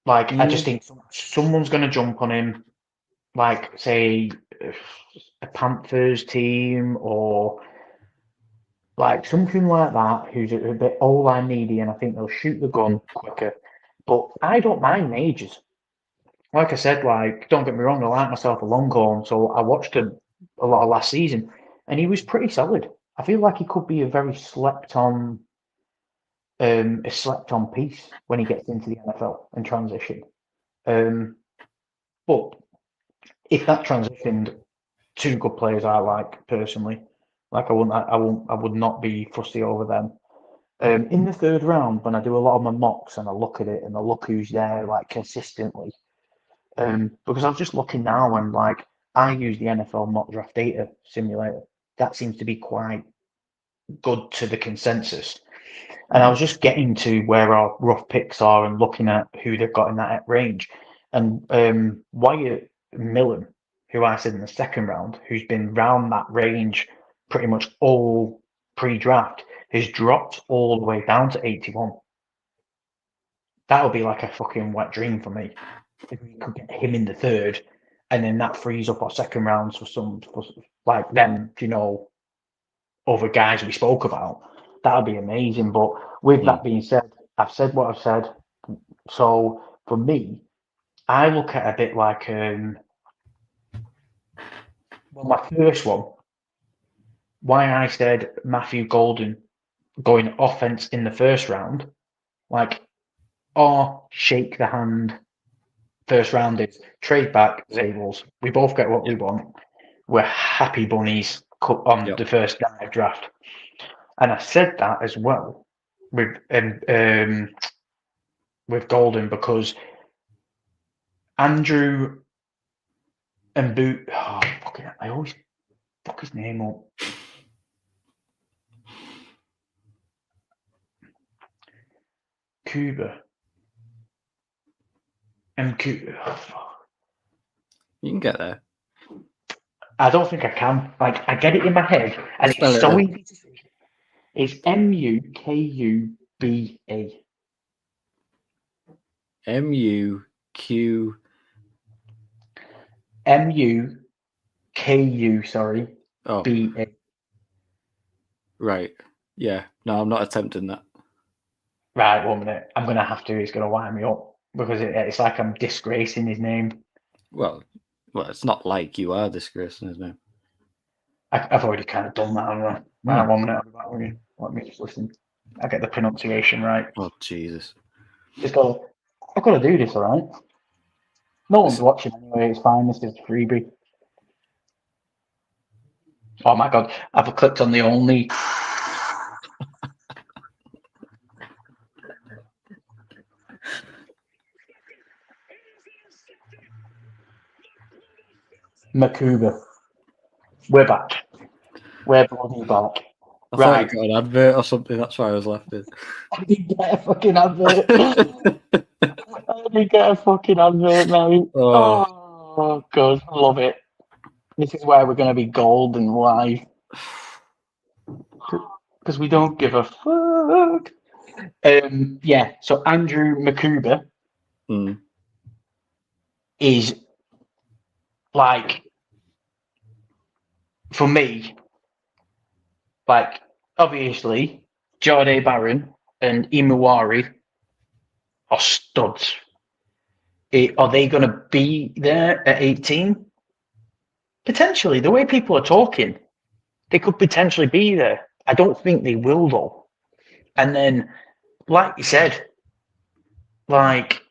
Like, I just think someone's gonna jump on him, like say a Panthers team or like something like that, who's a bit O-line needy, and I think they'll shoot the gun quicker. But I don't mind majors. Like I said, like, don't get me wrong, I like myself a Longhorn, so I watched him a lot of last season, and he was pretty solid. I feel like he could be a very slept on piece when he gets into the NFL and transition. But if that transitioned, two good players I like personally. Like I would not be fussy over them. In the third round, when I do a lot of my mocks and I look at it and I look who's there like consistently, because I'm just looking now and like I use the NFL mock draft data simulator. That seems to be quite good to the consensus. And I was just getting to where our rough picks are and looking at who they've got in that range. And Wyatt Millen, who I said in the second round, who's been round that range pretty much all pre-draft, has dropped all the way down to 81. That would be like a fucking wet dream for me if we could get him in the third, and then that frees up our second rounds for like them, other guys we spoke about. That would be amazing. But with that being said, I've said what I've said. So for me, I look at a bit like my first one, why I said Matthew Golden going offense in the first round, like, or shake the hand. First round is trade back Zabels. We both get what we want. We're happy bunnies on the first dive draft. And I said that as well with Golden because Andrew and Boot. Oh, fucking! I always fuck his name up. Cuba. Oh, fuck. You can get there. I don't think I can. Like, I get it in my head, and it's so easy to see. It's Mukuba. MUQ. MUKU, sorry. Oh. BA. Right. Yeah. No, I'm not attempting that. Right, 1 minute. I'm going to have to. He's going to wind me up because it's like I'm disgracing his name. Well, it's not like you are disgracing his name. I've already kind of done that, haven't I? Right, 1 minute. Let me just listen. I get the pronunciation right. Oh, Jesus. I've got to do this, all right? No one's watching anyway. It's fine. This is a freebie. Oh my God. I've clicked on the only. Mukuba. We're back. We're bloody back. I thought you got an advert or something. That's why I was laughing. I didn't get a fucking advert. Mate. Oh, God. Love it. This is where we're going to be golden live. Because we don't give a fuck. Yeah, so Andrew Mukuba is like, for me, like, obviously, Jade Barron and Imuwari are studs. Are they going to be there at 18? Potentially. The way people are talking, they could potentially be there. I don't think they will, though. And then, like you said, like,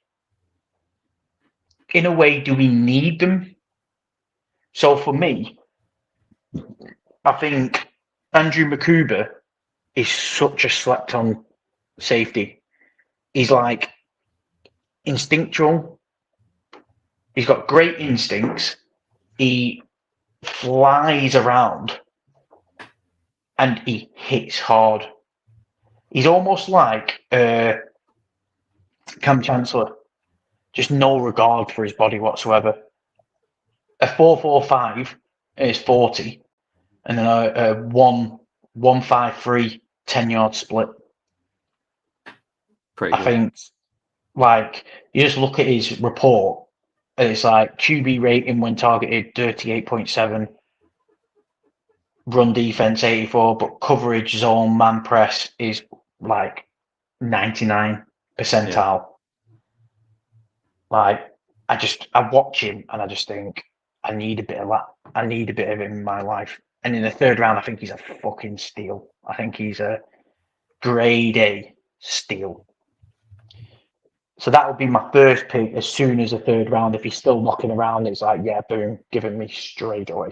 in a way, do we need them? So for me, I think Andrew Makuba is such a slept-on safety. He's like instinctual. He's got great instincts. He flies around and he hits hard. He's almost like Cam Chancellor, just no regard for his body whatsoever. A 4.45 is 40, and then a 1.53 10-yard split. Pretty I good. think, like, you just look at his report, and it's like QB rating when targeted 38.7, run defense 84, but coverage, zone, man press is like 99 percentile. Like, I watch him and I just think, I need a bit of that. I need a bit of him in my life. And in the third round, I think he's a fucking steal. I think he's a grade A steal. So that would be my first pick as soon as the third round. If he's still knocking around, it's like, yeah, boom, give it me straight away.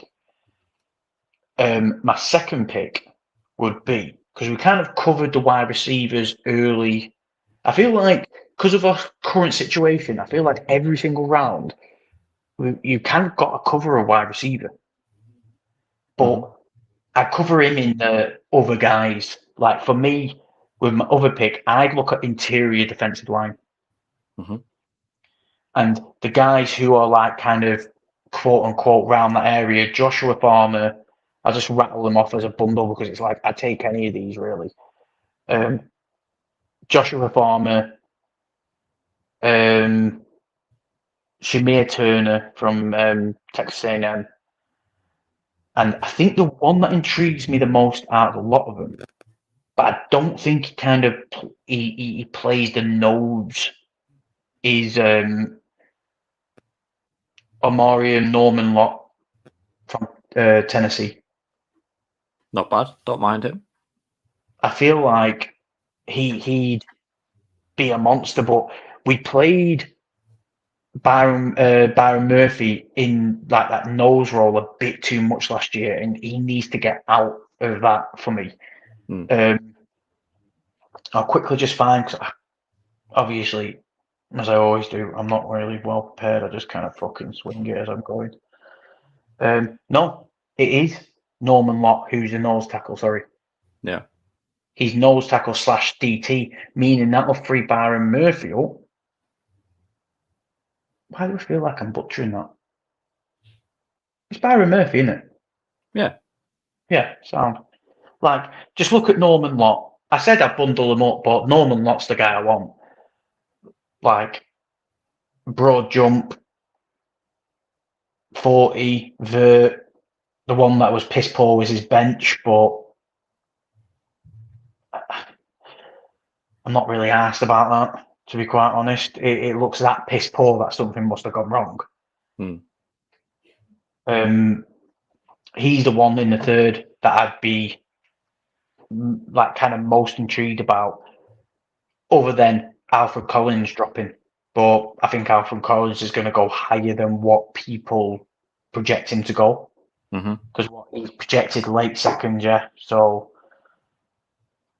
My second pick would be, because we kind of covered the wide receivers early. I feel like, because of our current situation, I feel like every single round, you kind of got to cover a wide receiver. But I cover him in the other guys. Like, for me, with my other pick, I'd look at interior defensive line. And the guys who are like kind of quote unquote round that area, Joshua Farmer, I'll just rattle them off as a bundle because it's like I take any of these really. Joshua Farmer, Shamir Turner from Texas A&M, and I think the one that intrigues me the most out of a lot of them, but I don't think he kind of he plays the nose, is Omarion Norman Lott from Tennessee. Not bad. Don't mind him. I feel like he'd be a monster, but we played Byron Murphy in like that nose role a bit too much last year, and he needs to get out of that for me. I'll quickly just find, because obviously, as I always do, I'm not really well prepared. I just kind of fucking swing it as I'm going. No, it is Norman Lott who's the nose tackle. Sorry. Yeah. He's nose tackle / DT, meaning that'll free Byron Murphy up. Why do I feel like I'm butchering that? It's Byron Murphy, isn't it? Yeah. Yeah, sound. Like, just look at Norman Lott. I said I'd bundle them up, but Norman Lott's the guy I want. Like, broad jump, 40, vert. The one that was piss poor was his bench, but I'm not really asked about that, to be quite honest. It looks that piss poor that something must have gone wrong. He's the one in the third that I'd be like kind of most intrigued about, other than Alfred Collins dropping. But I think Alfred Collins is going to go higher than what people project him to go. Because what he's projected late second, yeah. So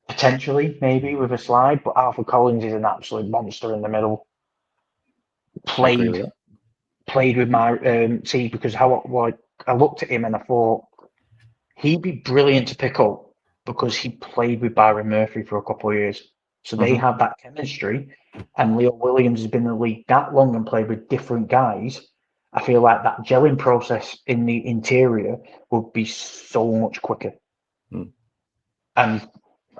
potentially, maybe with a slide, but Alfred Collins is an absolute monster in the middle. Played with my because I looked at him and I thought he'd be brilliant to pick up because he played with Byron Murphy for a couple of years. So they have that chemistry, and Leo Williams has been in the league that long and played with different guys. I feel like that gelling process in the interior would be so much quicker. And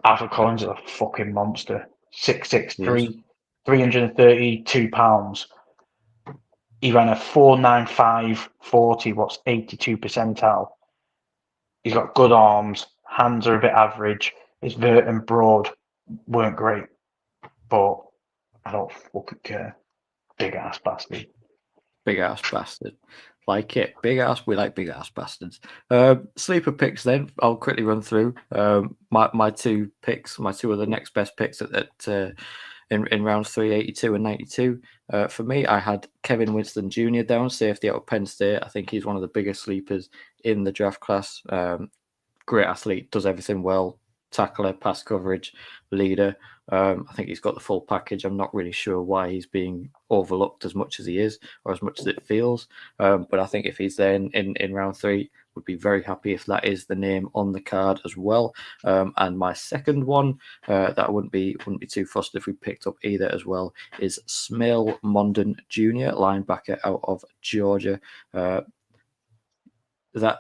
Arthur Collins is a fucking monster. 6'6", 332 pounds. He ran a 4.95 40, what's 82 percentile. He's got good arms. Hands are a bit average. His vert and broad weren't great, but I don't fucking care. Big ass bastard. Big ass bastard. Like it. Big ass. We like big ass bastards. Sleeper picks then. I'll quickly run through my two picks, my two other next best picks in rounds 3, 82 and 92. For me, I had Kevin Winston Jr. down, safety out of Penn State. I think he's one of the biggest sleepers in the draft class. Great athlete, does everything well. Tackler, pass coverage, leader. I think he's got the full package. I'm not really sure why he's being overlooked as much as he is, or as much as it feels. But I think if he's there in round 3, would be very happy if that is the name on the card as well. And my second one that I wouldn't be too fussed if we picked up either as well is Smail Mondon Jr., linebacker out of Georgia. That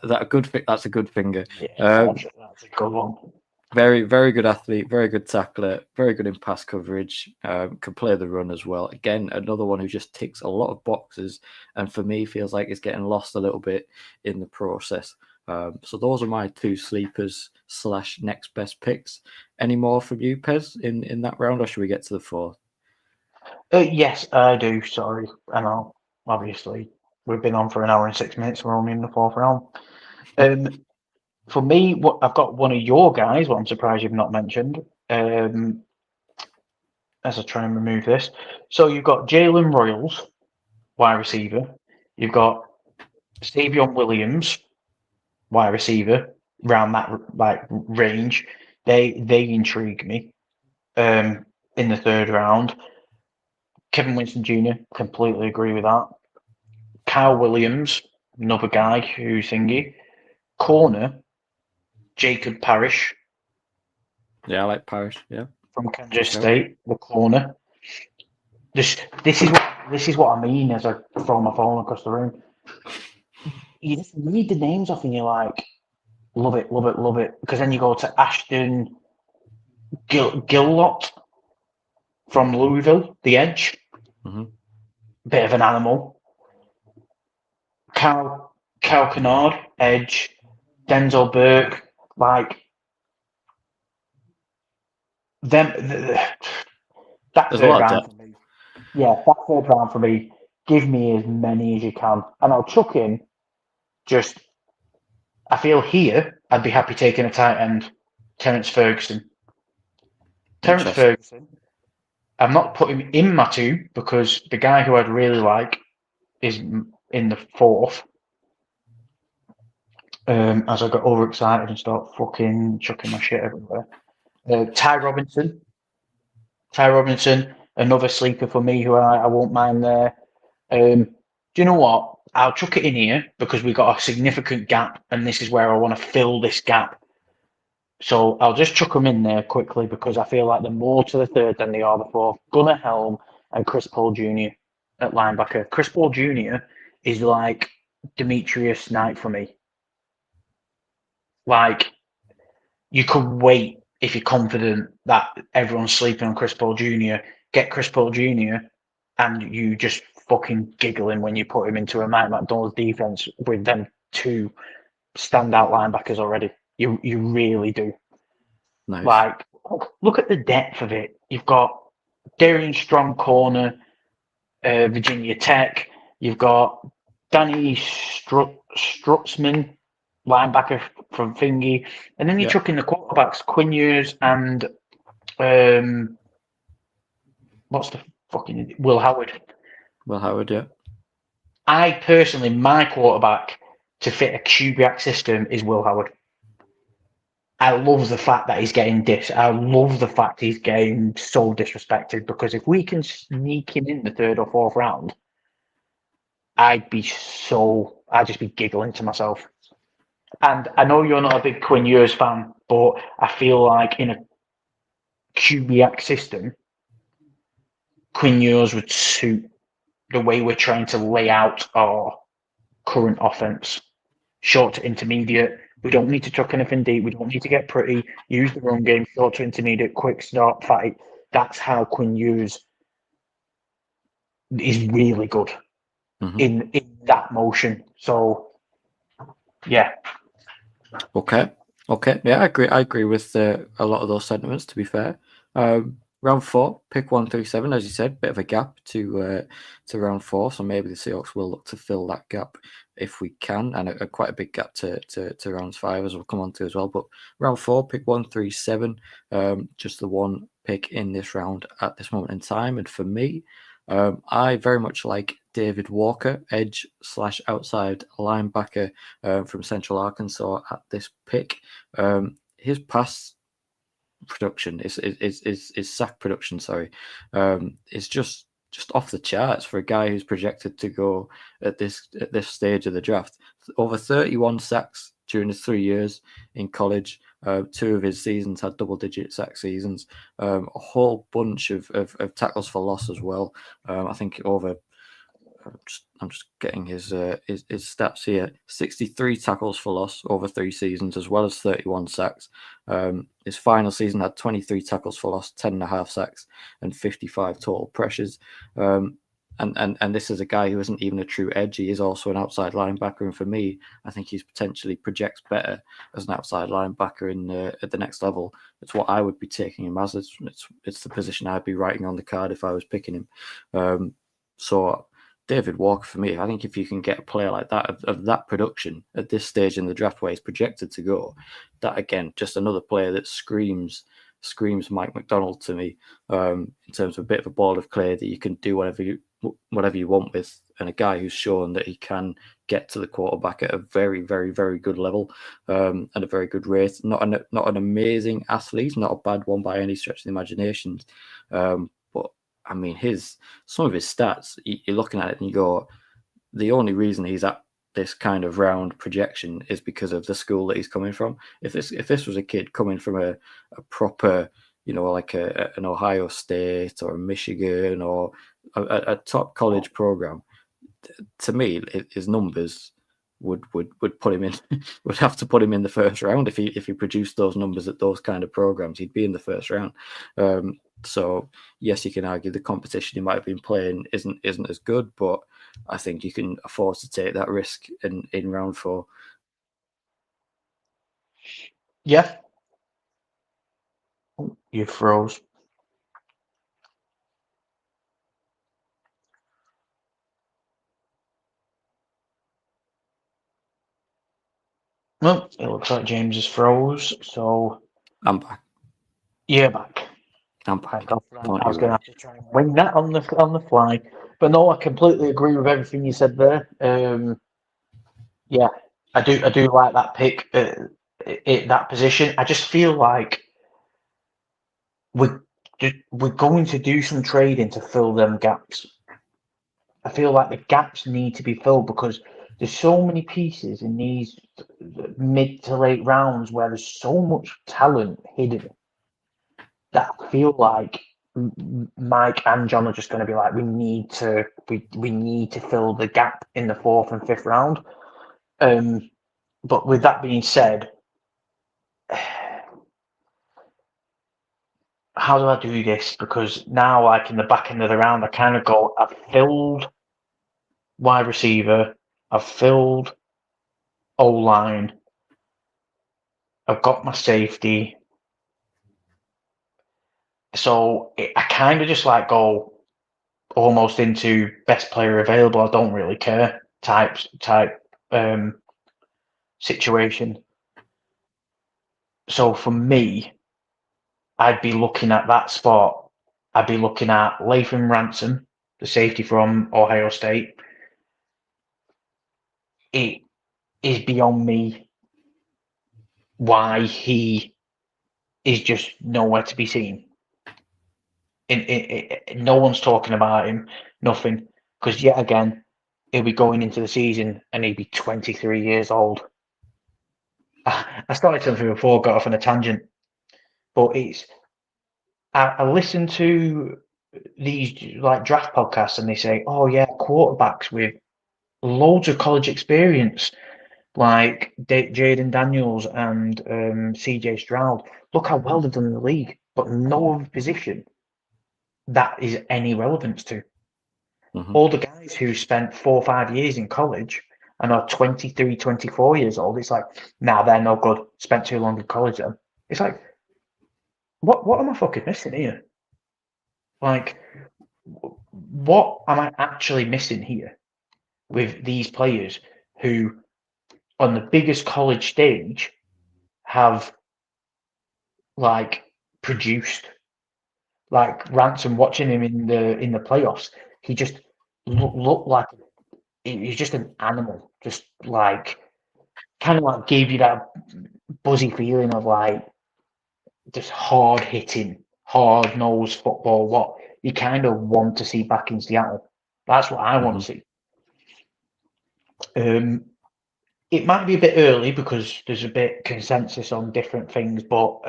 a good? That's a good finger. Yeah, that's a good one. Very, very good athlete, very good tackler, very good in pass coverage, can play the run as well. Again, another one who just ticks a lot of boxes, and for me, feels like it's getting lost a little bit in the process. So those are my 2 sleepers / next best picks. Any more from you, Pez, in that round, or should we get to the 4th? Yes, I do. Sorry, I know. Obviously, we've been on for an hour and 6 minutes. We're only in the 4th round. For me, I've got one of your guys. What I'm surprised you've not mentioned. As I try and remove this, so you've got Jalen Royals, wide receiver. You've got Savion Williams, wide receiver, around that range. They intrigue me. In the 3rd round, Kevin Winston Jr. Completely agree with that. Kyle Williams, another guy who's thingy. Corner, Jacob Parrish. Yeah, I like Parrish. Yeah, from Kansas State, the corner. This is what I mean as I throw my phone across the room. You just read the names off and you're like, love it, love it, love it. Because then you go to Ashton Gillott from Louisville, the edge. Mm-hmm. Bit of an animal. Cal Kennard, edge. Denzel Burke, like them. That There's a 3rd lot of round depth. for me. Yeah, that 3rd round for me. Give me as many as you can, and I'll chuck in. I feel here I'd be happy taking a tight end, Terence Ferguson. Terence Ferguson. I'm not putting him in my 2 because the guy who I'd really like is in the 4th. As I got overexcited and start fucking chucking my shit everywhere. Ty Robinson, another sleeper for me who I won't mind there. Do you know what? I'll chuck it in here because we've got a significant gap, and this is where I want to fill this gap. So I'll just chuck them in there quickly because I feel like they're more to the 3rd than they are the 4th. Gunnar Helm and Chris Paul Jr. at linebacker. Chris Paul Jr. is like Demetrius Knight for me. Like, you could wait if you're confident that everyone's sleeping on Chris Paul Jr. Get Chris Paul Jr. and you just fucking giggling when you put him into a Mike McDonald's defense with them 2 standout linebackers already. You really do. Nice. Like, look at the depth of it. You've got Darian Strong corner, Virginia Tech. You've got Danny Strutzman, linebacker from Thingy. And then you chuck in the quarterbacks, Quinn Ewers and what's the fucking Will Howard. Will Howard, yeah. I personally, my quarterback to fit a QBX system is Will Howard. I love the fact that he's getting I love the fact he's getting so disrespected, because if we can sneak him in the 3rd or 4th round, I'd just be giggling to myself. And I know you're not a big Quinn Ewers fan, but I feel like in a QBX system, Quinn Ewers would suit the way we're trying to lay out our current offense. Short to intermediate. We don't need to chuck anything deep. We don't need to get pretty. Use the run game, short to intermediate, quick start, fight. That's how Quinn Ewers is really good in that motion. So, yeah. Okay. Yeah, I agree with a lot of those sentiments, to be fair. Round 4, pick 1 through 7, as you said, bit of a gap to round 4, so maybe the Seahawks will look to fill that gap if we can, and quite a big gap to round 5, as we'll come on to as well. But round 4, pick 1 through 7, just the one pick in this round at this moment in time. And for me, I very much like David Walker, edge / outside linebacker from Central Arkansas at this pick. His pass production, his sack production, is just off the charts for a guy who's projected to go at this stage of the draft. Over 31 sacks during his 3 years in college. 2 of his seasons had double-digit sack seasons. A whole bunch of tackles for loss as well. I think over. I'm just getting his stats here. 63 tackles for loss over 3 seasons, as well as 31 sacks. His final season had 23 tackles for loss, 10.5 sacks, and 55 total pressures. And this is a guy who isn't even a true edge. He is also an outside linebacker, and for me, I think he's potentially projects better as an outside linebacker at the next level. It's what I would be taking him as. It's the position I'd be writing on the card if I was picking him. So David Walker, for me, I think if you can get a player like that of that production at this stage in the draft where he's projected to go, that again, just another player that screams Mike McDonald to me, in terms of a bit of a ball of clay that you can do whatever you want with, and a guy who's shown that he can get to the quarterback at a very, very, very good level, and a very good rate. Not an amazing athlete, not a bad one by any stretch of the imagination, but I mean, some of his stats, you're looking at it and you go, the only reason he's at this kind of round projection is because of the school that he's coming from. If this was a kid coming from a proper, like an Ohio State or a Michigan or a top college program, to me, his numbers would put him in would have to put him in the first round. If he produced those numbers at those kind of programs, he'd be in the first round. So yes, you can argue the competition he might have been playing isn't as good, but I think you can afford to take that risk in round 4. Yeah. You froze. Well, it looks like James is froze, so I'm back. yeah, back. I'm back. I was going to have to try and wing that on the fly, but no, I completely agree with everything you said there. Yeah, I do like that pick at that position. I just feel like we're going to do some trading to fill them gaps. I feel like the gaps need to be filled because there's so many pieces in these mid to late rounds where there's so much talent hidden that I feel like Mike and John are just going to be like, we need to fill the gap in the 4th and 5th round. But with that being said, how do I do this? Because now, like in the back end of the round, I kind of go, I've filled wide receiver, I've filled O-line, I've got my safety. So I kind of just like go almost into best player available. I don't really care type situation. So for me, I'd be looking at that spot. I'd be looking at Lathan Ransom, the safety from Ohio State. It is beyond me why he is just nowhere to be seen. No one's talking about him, nothing. Because yet again, he'll be going into the season and he'd be 23 years old. I started something before, got off on a tangent, but I listen to these like draft podcasts and they say, oh yeah, quarterbacks with loads of college experience like Jaden Daniels and CJ Stroud. Look how well they've done in the league, but no other position that is any relevance to. Mm-hmm. All the guys who spent 4 or 5 years in college and are 23, 24 years old, it's like, nah, they're no good. Spent too long in college then. It's like, what am I fucking missing here? Like, what am I actually missing here with these players who, on the biggest college stage, have like produced? Like Ransom, watching him in the playoffs, he just looked like he was just an animal, just like kind of like gave you that buzzy feeling of like just hard hitting, hard nosed football. What you kind of want to see back in Seattle. That's what I want to see. It might be a bit early because there's a bit consensus on different things, but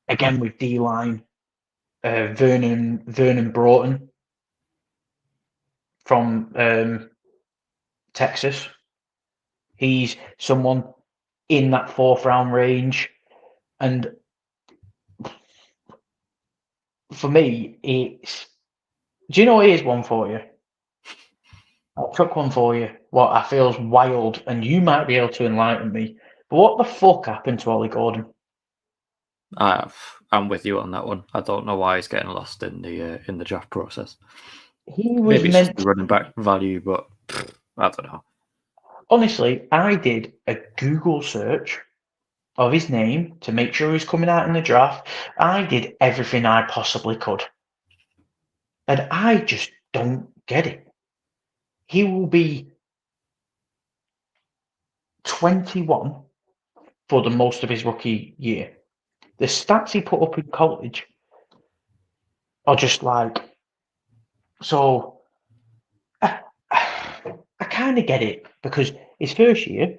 again with D line, Vernon Broughton from Texas. He's someone in that 4th round range, and for me, it's. Do you know here's one for you? I took one for you. What I feel's wild, and you might be able to enlighten me. But what the fuck happened to Ollie Gordon? I'm with you on that one. I don't know why he's getting lost in the draft process. He was Maybe it's just meant. the running back value, but I don't know. Honestly, I did a Google search of his name to make sure he's coming out in the draft. I did everything I possibly could. And I just don't get it. He will be 21 for the most of his rookie year. The stats he put up in college are just like, so I kind of get it because his first year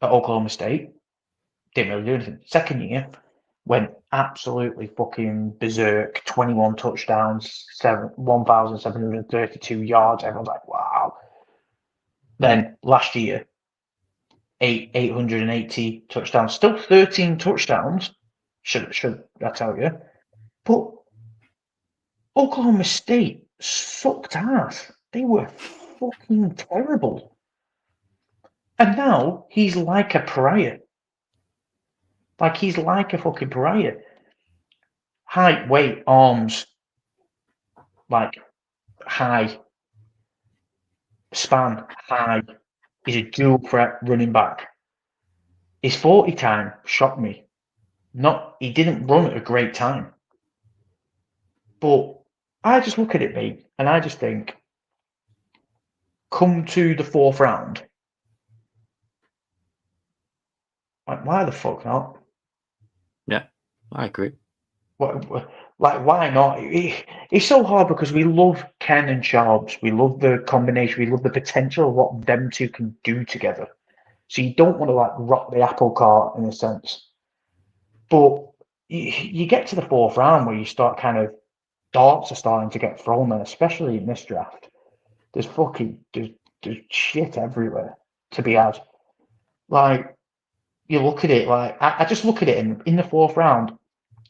at Oklahoma State didn't really do anything. Second year went absolutely fucking berserk. 21 touchdowns, 1,732 yards. Everyone's like, wow. Then last year, 880 touchdowns, still 13 touchdowns. Should I tell you? But Oklahoma State sucked ass. They were fucking terrible. And now he's like a pariah. Like he's like a fucking pariah. Height, weight, arms, like high, span, high. He's a dual threat running back. His 40 time shocked me. He didn't run at a great time. But I just look at it, mate, and I just think, come to the 4th round. Like, why the fuck not? Yeah, I agree. Like, why not? It's so hard because we love Ken and Sharps. We love the combination. We love the potential of what them two can do together. So you don't want to like rock the apple cart in a sense. But you get to the 4th round where you start kind of darts are starting to get thrown, and especially in this draft, there's shit everywhere to be had. Like you look at it, like I just look at it in the 4th round.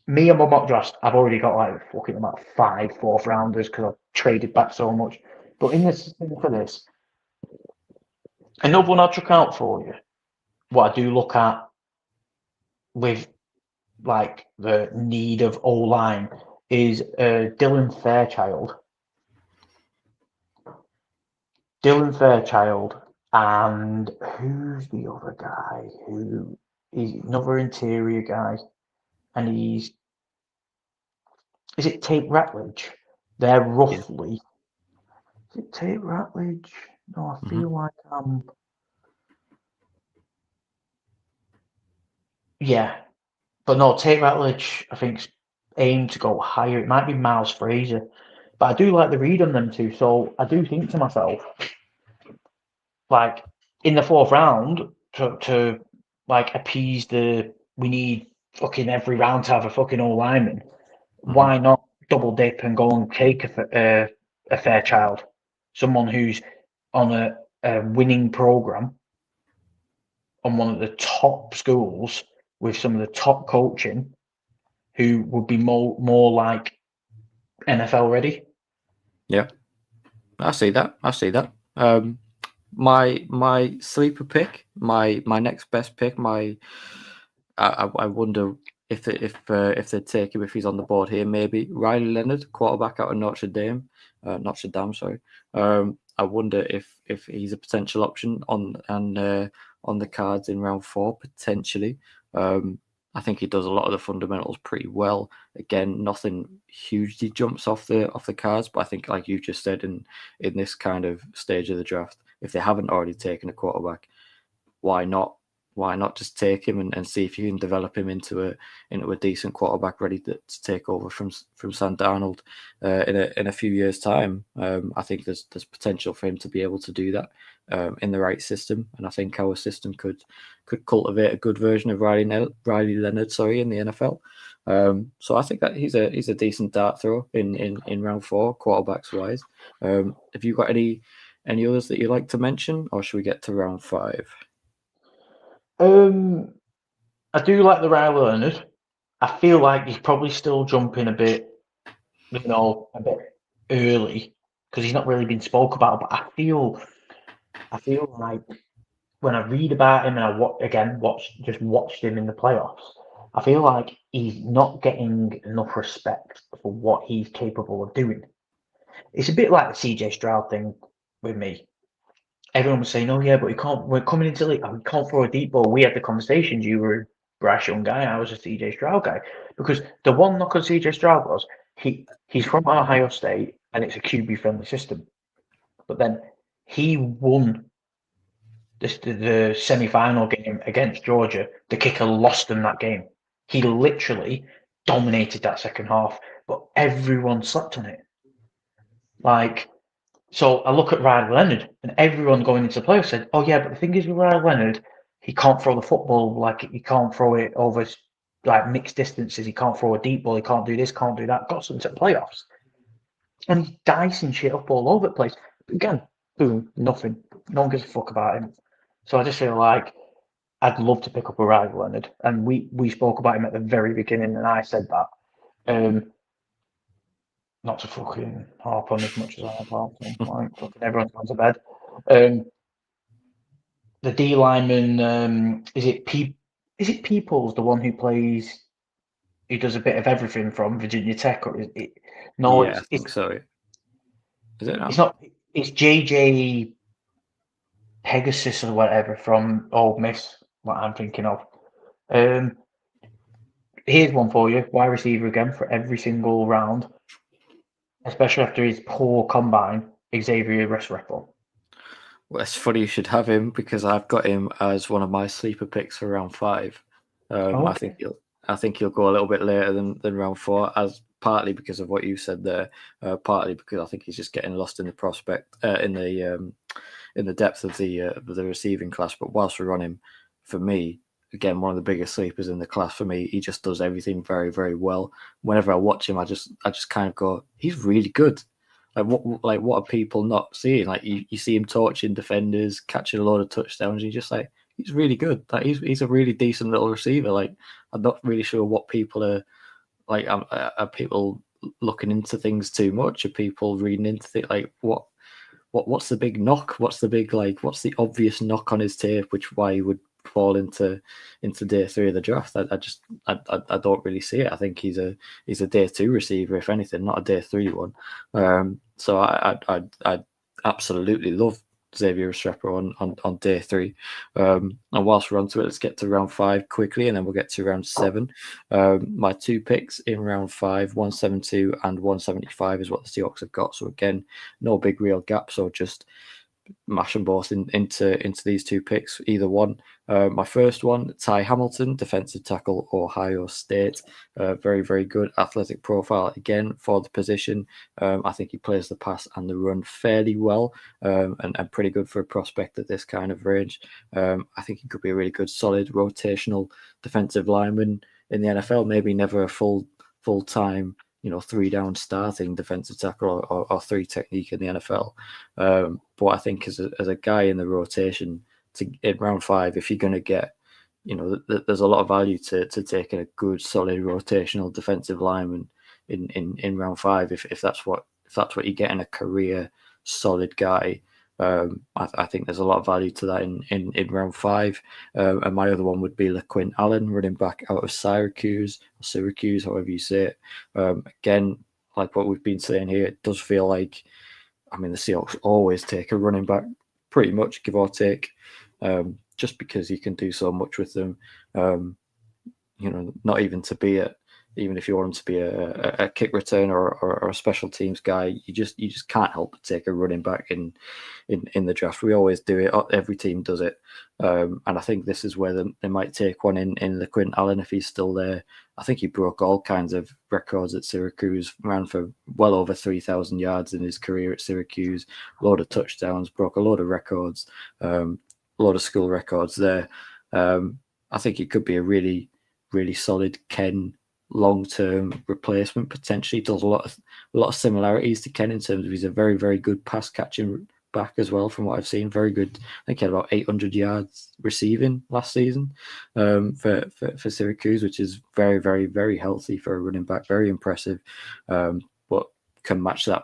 Me and my mock draft, I've already got like fucking about 5 4th rounders because I've traded back so much. But in this for this, another one I took out for you. What I do look at with like the need of O line is Dylan Fairchild. Dylan Fairchild and who's the other guy? Who is another interior guy, and is it Tate Ratledge? They're roughly. Is it Tate Ratledge? No, I feel like yeah, but no, Tate Ratledge. I think aimed to go higher. It might be Miles Fraser, but I do like the read on them too. So I do think to myself, like in the 4th round, to like appease the we need fucking every round to have a fucking O lineman. Why not double dip and go and take a Fairchild, someone who's on a winning program on one of the top schools with some of the top coaching, who would be more like NFL ready. Yeah, I see that. My sleeper pick, my next best pick, I wonder if they take him if he's on the board here. Maybe Riley Leonard, quarterback out of Notre Dame, sorry. I wonder if he's a potential option on the cards in round 4 potentially. I think he does a lot of the fundamentals pretty well. Again, nothing hugely jumps off the cards, but I think, like you just said, in this kind of stage of the draft, if they haven't already taken a quarterback, why not? Why not just take him and see if you can develop him into a decent quarterback ready to take over from Sam Darnold in a few years' time? I think there's potential for him to be able to do that in the right system, and I think our system could cultivate a good version of Riley Leonard, in the NFL. So I think that he's a decent dart throw in round 4, quarterbacks wise. Have you got any others that you like to mention, or should we get to round 5? I do like the Riley Leonard. I feel like he's probably still jumping a bit, a bit early because he's not really been spoke about. But I feel like when I read about him and I watched him in the playoffs, I feel like he's not getting enough respect for what he's capable of doing. It's a bit like the CJ Stroud thing with me. Everyone was saying, "Oh yeah, but he can't. We're coming into league. We can't throw a deep ball." We had the conversations. You were a brash young guy. I was a CJ Stroud guy because the one knock on CJ Stroud was he's from Ohio State and it's a QB friendly system. But then he won the semi final game against Georgia. The kicker lost them that game. He literally dominated that second half, but everyone slept on it. So I look at Ryan Leonard, and everyone going into the playoffs said, "Oh yeah, but the thing is with Ryan Leonard, he can't throw the football. Like he can't throw it over like mixed distances. He can't throw a deep ball. He can't do this, can't do that." Got us into the playoffs, and he's dicing shit up all over the place. But again, boom, nothing. No one gives a fuck about him. So I just feel like I'd love to pick up a Ryan Leonard, and we spoke about him at the very beginning, and I said that. Not to fucking harp on as much as I have harped on, like fucking everyone's gone to bed. The D lineman, is it Peoples, the one who does a bit of everything from Virginia Tech, or is it? No, Yeah, I think so. Is it not? It's not. It's JJ Pegasus or whatever from Ole Miss. What I'm thinking of. Here's one for you: wide receiver again for every single round, especially after his poor combine. Xavier Restrepo. Well, it's funny you should have him because I've got him as one of my sleeper picks for round 5. I think he'll go a little bit later than round 4, as partly because of what you said there, partly because I think he's just getting lost in the prospect in the depth of the receiving class. But whilst we're on him, for me, again, one of the biggest sleepers in the class for me. He just does everything very, very well. Whenever I watch him, I just kind of go, he's really good. What are people not seeing? Like you see him torching defenders, catching a load of touchdowns. And you're just like, he's really good. Like he's a really decent little receiver. Like I'm not really sure what people are like. Are people looking into things too much? Are people reading into things like what's the big knock? What's the obvious knock on his tape? Why he would fall into day 3 of the draft? I don't really see it. I think he's a day 2 receiver, if anything, not a day 3 one. So I absolutely love Xavier Restrepo on day 3. And whilst we're on to it, let's get to round 5 quickly, and then we'll get to round 7. My 2 picks in round 5, 172 and 175 is what the Seahawks have got. So again, no big real gap. So just mash them both into these 2 picks, either one. My first one, Ty Hamilton, defensive tackle, Ohio State. Very, very good athletic profile again for the position. I think he plays the pass and the run fairly well, and pretty good for a prospect at this kind of range. I think he could be a really good, solid, rotational defensive lineman in the NFL. Maybe never a full-time 3-down starting defensive tackle or 3 technique in the NFL. But I think as a guy in the rotation in round 5, if you're going to get, there's a lot of value to taking a good, solid rotational defensive lineman in round 5. If that's what you get in a career solid guy. I think there's a lot of value to that in round 5. And my other one would be LaQuint Allen, running back out of Syracuse, however you say it. Again, like what we've been saying here, it does feel like, the Seahawks always take a running back, pretty much, give or take, just because you can do so much with them. not even to be even if you want him to be a kick returner or a special teams guy, you just can't help but take a running back in the draft. We always do it. Every team does it, and I think this is where they might take one in the Quint Allen if he's still there. I think he broke all kinds of records at Syracuse, ran for well over 3,000 yards in his career at Syracuse, a load of touchdowns, broke a load of records, a load of school records there. I think he could be a really, really solid Ken long-term replacement. Potentially does a lot of similarities to Ken in terms of he's a very, very good pass catching back as well. From what I've seen, very good. I think he had about 800 yards receiving last season for Syracuse, which is very, very, very healthy for a running back. Very impressive, but can match that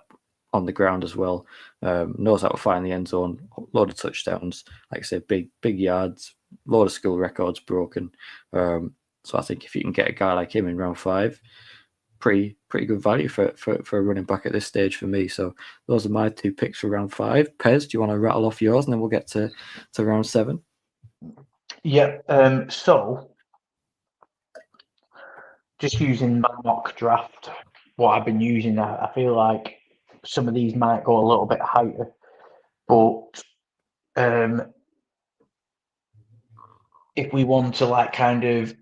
on the ground as well. Knows how to find the end zone. A load of touchdowns. Like I said, big yards. Load of school records broken. So I think if you can get a guy like him in round 5, pretty good value for a running back at this stage for me. So those are my 2 picks for round 5. Pez, do you want to rattle off yours and then we'll get to round 7? Yeah. So just using my mock draft, what I've been using, I feel like some of these might go a little bit higher, but if we want to like kind of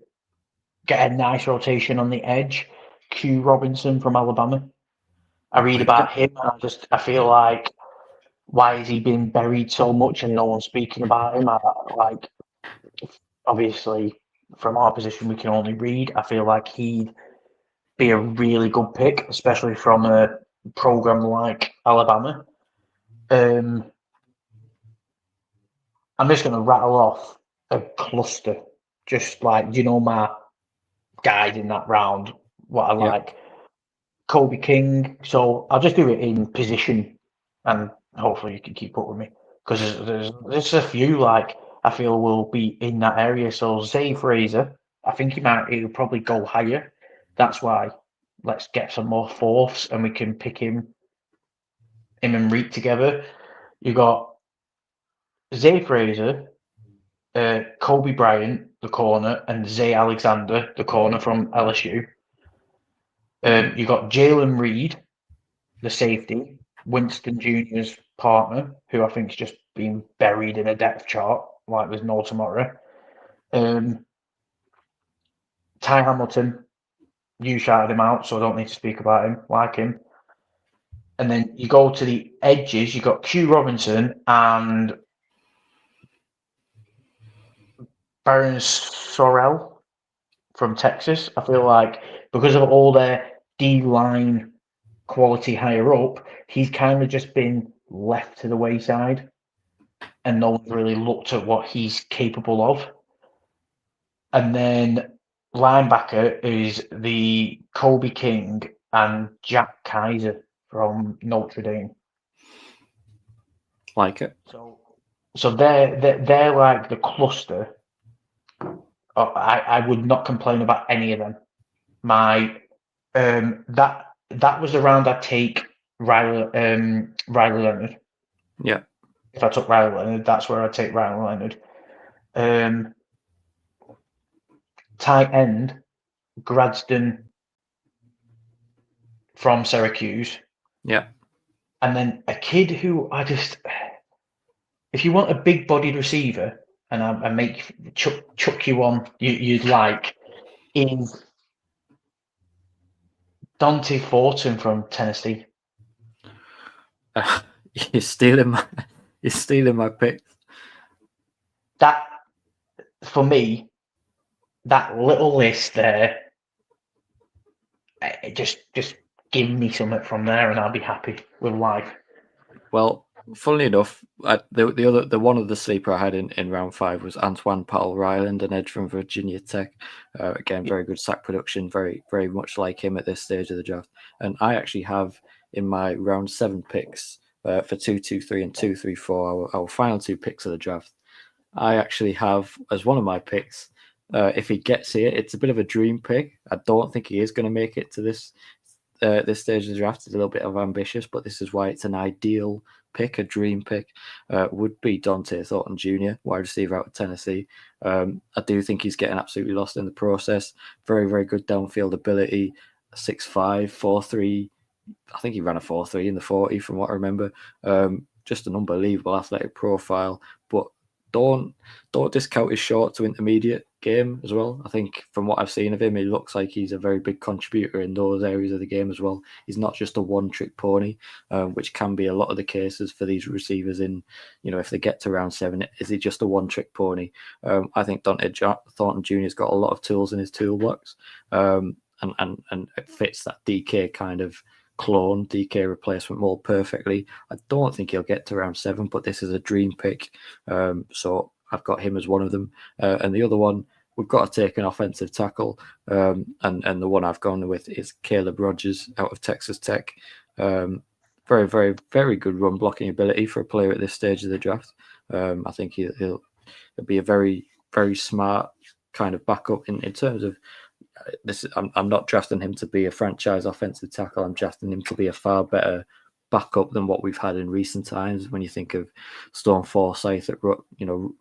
get a nice rotation on the edge, Q Robinson from Alabama. I read about him and I feel like, why has he been buried so much and no one's speaking about him? Like, obviously, from our position, we can only read. I feel like he'd be a really good pick, especially from a program like Alabama. I'm just going to rattle off a cluster, just like, my guys in that round, what I like. Kobe King. So I'll just do it in position, and hopefully you can keep up with me, because there's a few like I feel will be in that area. So Zay Fraser, I think he'll probably go higher. That's why let's get some more fourths and we can pick him and Reek together. You got Zay Fraser, Kobe Bryant, the corner, and Zay Alexander, the corner from LSU. You got Jalen Reed, the safety, Winston Jr.'s partner, who I think is just being buried in a depth chart like there's no tomorrow. Ty Hamilton, you shouted him out, so I don't need to speak about him, like him. And then you go to the edges, you got Q Robinson and Baron Sorrell from Texas. I feel like because of all their D-line quality higher up, he's kind of just been left to the wayside and no one's really looked at what he's capable of. And then linebacker is the Kobe King and Jack Kaiser from Notre Dame. Like it. So they're like the cluster. I would not complain about any of them. My that was the round I'd take Riley Leonard. Yeah. If I took Riley Leonard, that's where I'd take Riley Leonard. Tight end, Gradston from Syracuse. Yeah. And then a kid who if you want a big-bodied receiver, and I make chuck you on you'd like, is Dante Fortin from Tennessee. You're stealing my picks. That, for me, that little list there, just give me something from there, and I'll be happy with life. Well, funnily enough, the one of the sleeper I had in round 5 was Antoine Powell-Ryland, an edge from Virginia Tech. Again, very good sack production, very, very much like him at this stage of the draft. And I actually have in my round 7 picks for 2, 2, 3, and 2, 3, 4, our final 2 picks of the draft. I actually have as one of my picks. If he gets here, it's a bit of a dream pick. I don't think he is going to make it to this stage of the draft. It's a little bit of ambitious, but this is why it's an ideal pick, a dream pick, would be Dante Thornton Jr., wide receiver out of Tennessee. I do think he's getting absolutely lost in the process. Very, very good downfield ability. 6'5", 4'3". I think he ran a 4.3 in the 40 from what I remember. Just an unbelievable athletic profile, but don't discount his short to intermediate game as well. I think from what I've seen of him, he looks like he's a very big contributor in those areas of the game as well. He's not just a one-trick pony, which can be a lot of the cases for these receivers in, if they get to round 7, is he just a one-trick pony? I think Dante Thornton Jr.'s got a lot of tools in his toolbox, and it fits that DK kind of clone DK replacement mold perfectly. I don't think he'll get to round 7, but this is a dream pick. So I've got him as one of them. And the other one, we've got to take an offensive tackle. And the one I've gone with is Caleb Rogers out of Texas Tech. Very, very, very good run blocking ability for a player at this stage of the draft. I think he'll be a very, very smart kind of backup in terms of this. I'm not drafting him to be a franchise offensive tackle. I'm drafting him to be a far better backup than what we've had in recent times. When you think of Stone Forsyth at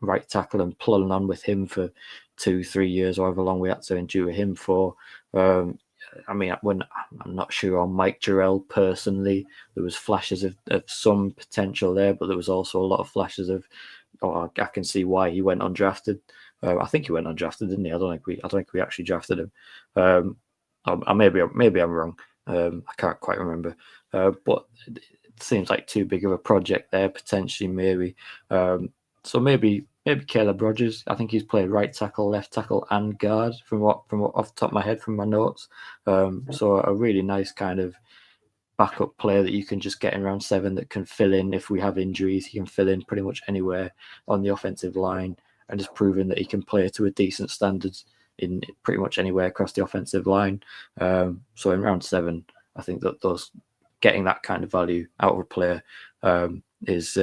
right tackle and plodding on with him for 2-3 years, or however long we had to endure him for. I'm not sure on Mike Jarrell personally. There was flashes of some potential there, but there was also a lot of flashes of, I can see why he went undrafted. I think he went undrafted, didn't he? I don't think we actually drafted him. Maybe I'm wrong. I can't quite remember. But it seems like too big of a project there, potentially, maybe. So maybe Caleb Rogers. I think he's played right tackle, left tackle, and guard from what off the top of my head from my notes. So a really nice kind of backup player that you can just get in round 7 that can fill in if we have injuries. He can fill in pretty much anywhere on the offensive line, and has proven that he can play to a decent standard in pretty much anywhere across the offensive line. So in round 7, I think that those getting that kind of value out of a player is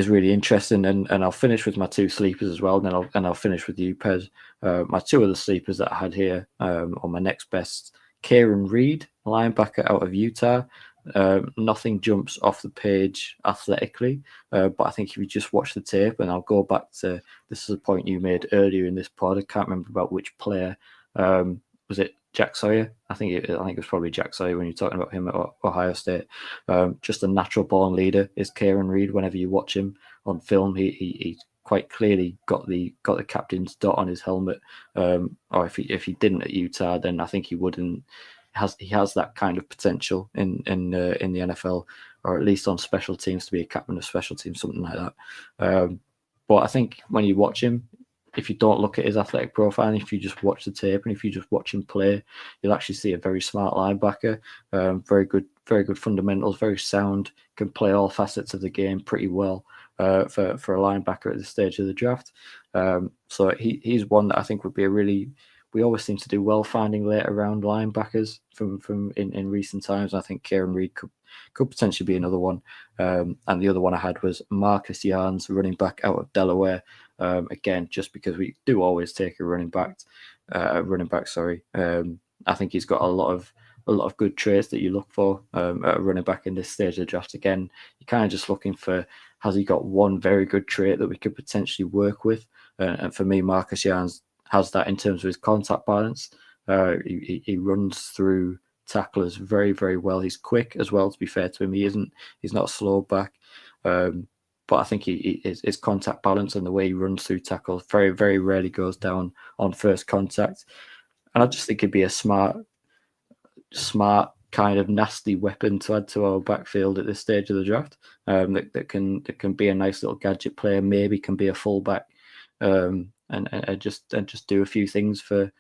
really interesting. And I'll finish with my 2 sleepers as well. And I'll finish with you, Pez. My 2 other sleepers that I had here on my next best: Kieran Reed, linebacker out of Utah. Nothing jumps off the page athletically, but I think if you just watch the tape, and I'll go back to, this is a point you made earlier in this pod. I can't remember about which player. Was it Jack Sawyer? I think it was probably Jack Sawyer when you're talking about him at Ohio State. Just a natural born leader is Kieran Reed. Whenever you watch him on film, he quite clearly got the captain's dot on his helmet. Or if he didn't at Utah, then I think he wouldn't. He has that kind of potential in the NFL, or at least on special teams, to be a captain of special teams, something like that. But I think when you watch him, if you don't look at his athletic profile, and if you just watch the tape, and if you just watch him play, you'll actually see a very smart linebacker. Very good fundamentals, very sound, can play all facets of the game pretty well for a linebacker at this stage of the draft. So he's one that I think would be a really. We always seem to do well finding later round linebackers from in recent times. I think Kieran Reed could potentially be another one. And the other one I had was Marcus Yarns, running back out of Delaware. Again, just because we do always take a running back. I think he's got a lot of good traits that you look for at a running back in this stage of the draft. Again, you're kind of just looking for, has he got one very good trait that we could potentially work with? And for me, Marcus Yarns has that in terms of his contact balance. He runs through tacklers very, very well. He's quick as well, to be fair to him. He's not a slow back. But I think his contact balance and the way he runs through tackles very, very rarely goes down on first contact. And I just think he'd be a smart kind of nasty weapon to add to our backfield at this stage of the draft. That can be a nice little gadget player, maybe can be a fullback. And just do a few things for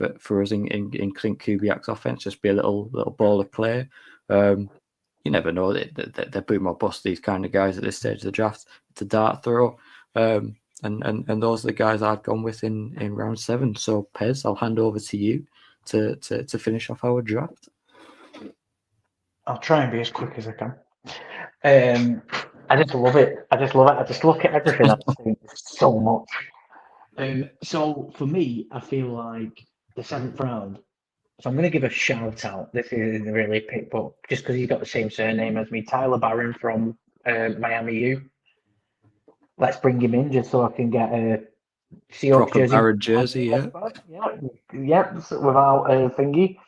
us in Clint Kubiak's offense. Just be a little ball of play. You never know. They're boom or bust, these kind of guys at this stage of the draft. It's a dart throw. And those are the guys I've gone with in round 7. So Pez, I'll hand over to you to finish off our draft. I'll try and be as quick as I can. I just love it. I just look at everything. I just think so much. So for me, I feel like the 7th round. So I'm going to give a shout out. This isn't really a pick, but just because he's got the same surname as me, Tyler Barron from Miami U. Let's bring him in just so I can get a Seahawks Proper jersey. Barrett jersey, yeah. Yeah, without a thingy.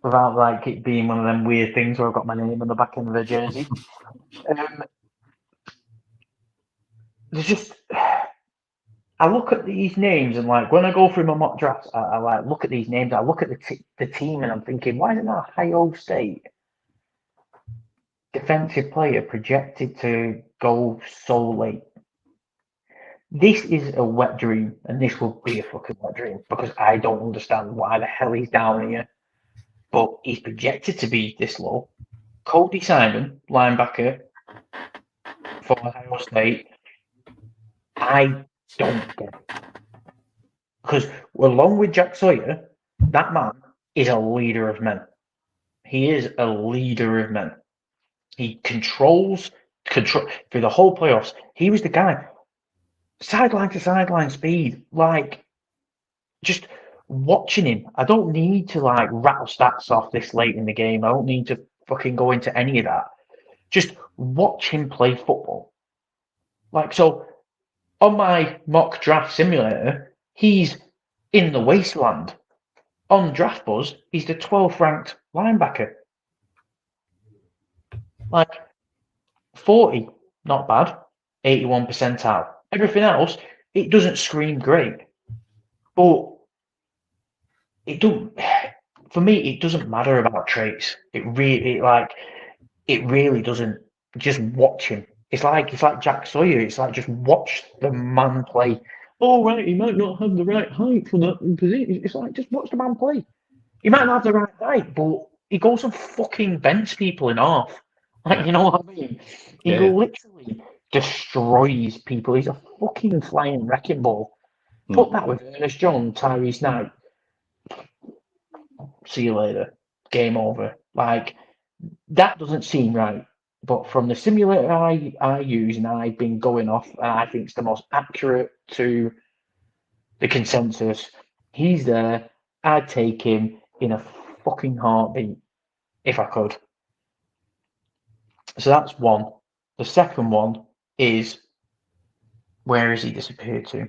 Without like it being one of them weird things where I've got my name on the back end of the jersey. There's just I look at these names and like when I go through my mock drafts, I like look at these names. I look at the team and I'm thinking, why isn't that Ohio State defensive player projected to go so late? This is a wet dream, and this will be a fucking wet dream because I don't understand why the hell he's down here. But he's projected to be this low. Cody Simon, linebacker for Ohio State. I don't get it. Because along with Jack Sawyer, that man is a leader of men. He is a leader of men. He controls through the whole playoffs. He was the guy, sideline to sideline speed, like just watching him. I don't need to like rattle stats off this late in the game. I don't need to fucking go into any of that. Just watch him play football. Like so, on my mock draft simulator, he's in the wasteland. On DraftBuzz, he's the 12th ranked linebacker. Like 40, not bad. 81 percentile. Everything else, it doesn't scream great. But it don't for me, it doesn't matter about traits. It really doesn't. Just watch him. It's like Jack Sawyer. It's like just watch the man play. Oh right, he might not have the right height for that position. It's like just watch the man play. He might not have the right height, but he goes and fucking bends people in half. Like you know what I mean? He literally destroys people. He's a fucking flying wrecking ball. Put that with Ernest Jones, Tyrese Knight. See you later. Game over. Like that doesn't seem right. But from the simulator I use and I've been going off, and I think it's the most accurate to the consensus. He's there. I'd take him in a fucking heartbeat if I could. So that's one. The second one is where has he disappeared to?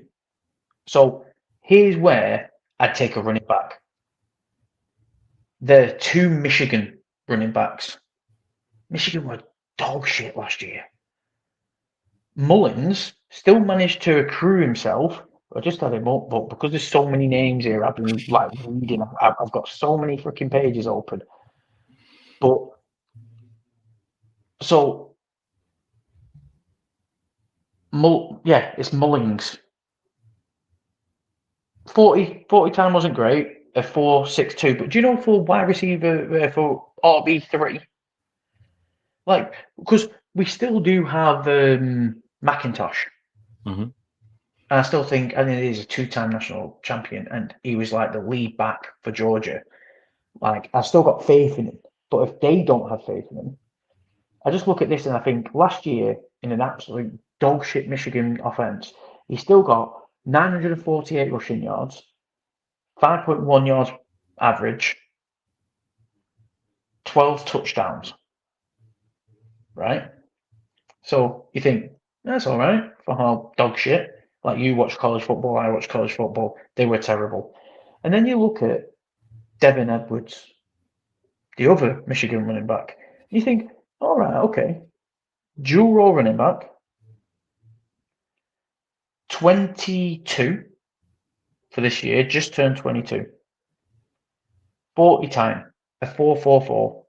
So here's where I'd take a running back. There are two Michigan running backs. Michigan were dog shit last year. Mullins still managed to accrue himself. I just had him up, but because there's so many names here, I've been like reading. I've got so many freaking pages open. But so, it's Mullins. 40 time wasn't great. A 4.62, but do you know for wide receiver for RB3? Like because we still do have McIntosh. Mm-hmm. And I still think, I think he's a two-time national champion, and he was like the lead back for Georgia. Like, I've still got faith in him. But if they don't have faith in him, I just look at this and I think last year, in an absolute dog shit Michigan offense, he still got 948 rushing yards, 5.1 yards average, 12 touchdowns. Right? So you think, that's all right for how dog shit. Like you watch college football, I watch college football. They were terrible. And then you look at Devin Edwards, the other Michigan running back. You think, all right, okay. Dual role running back, 22 for this year, just turned 22. 40 time, a 4.44.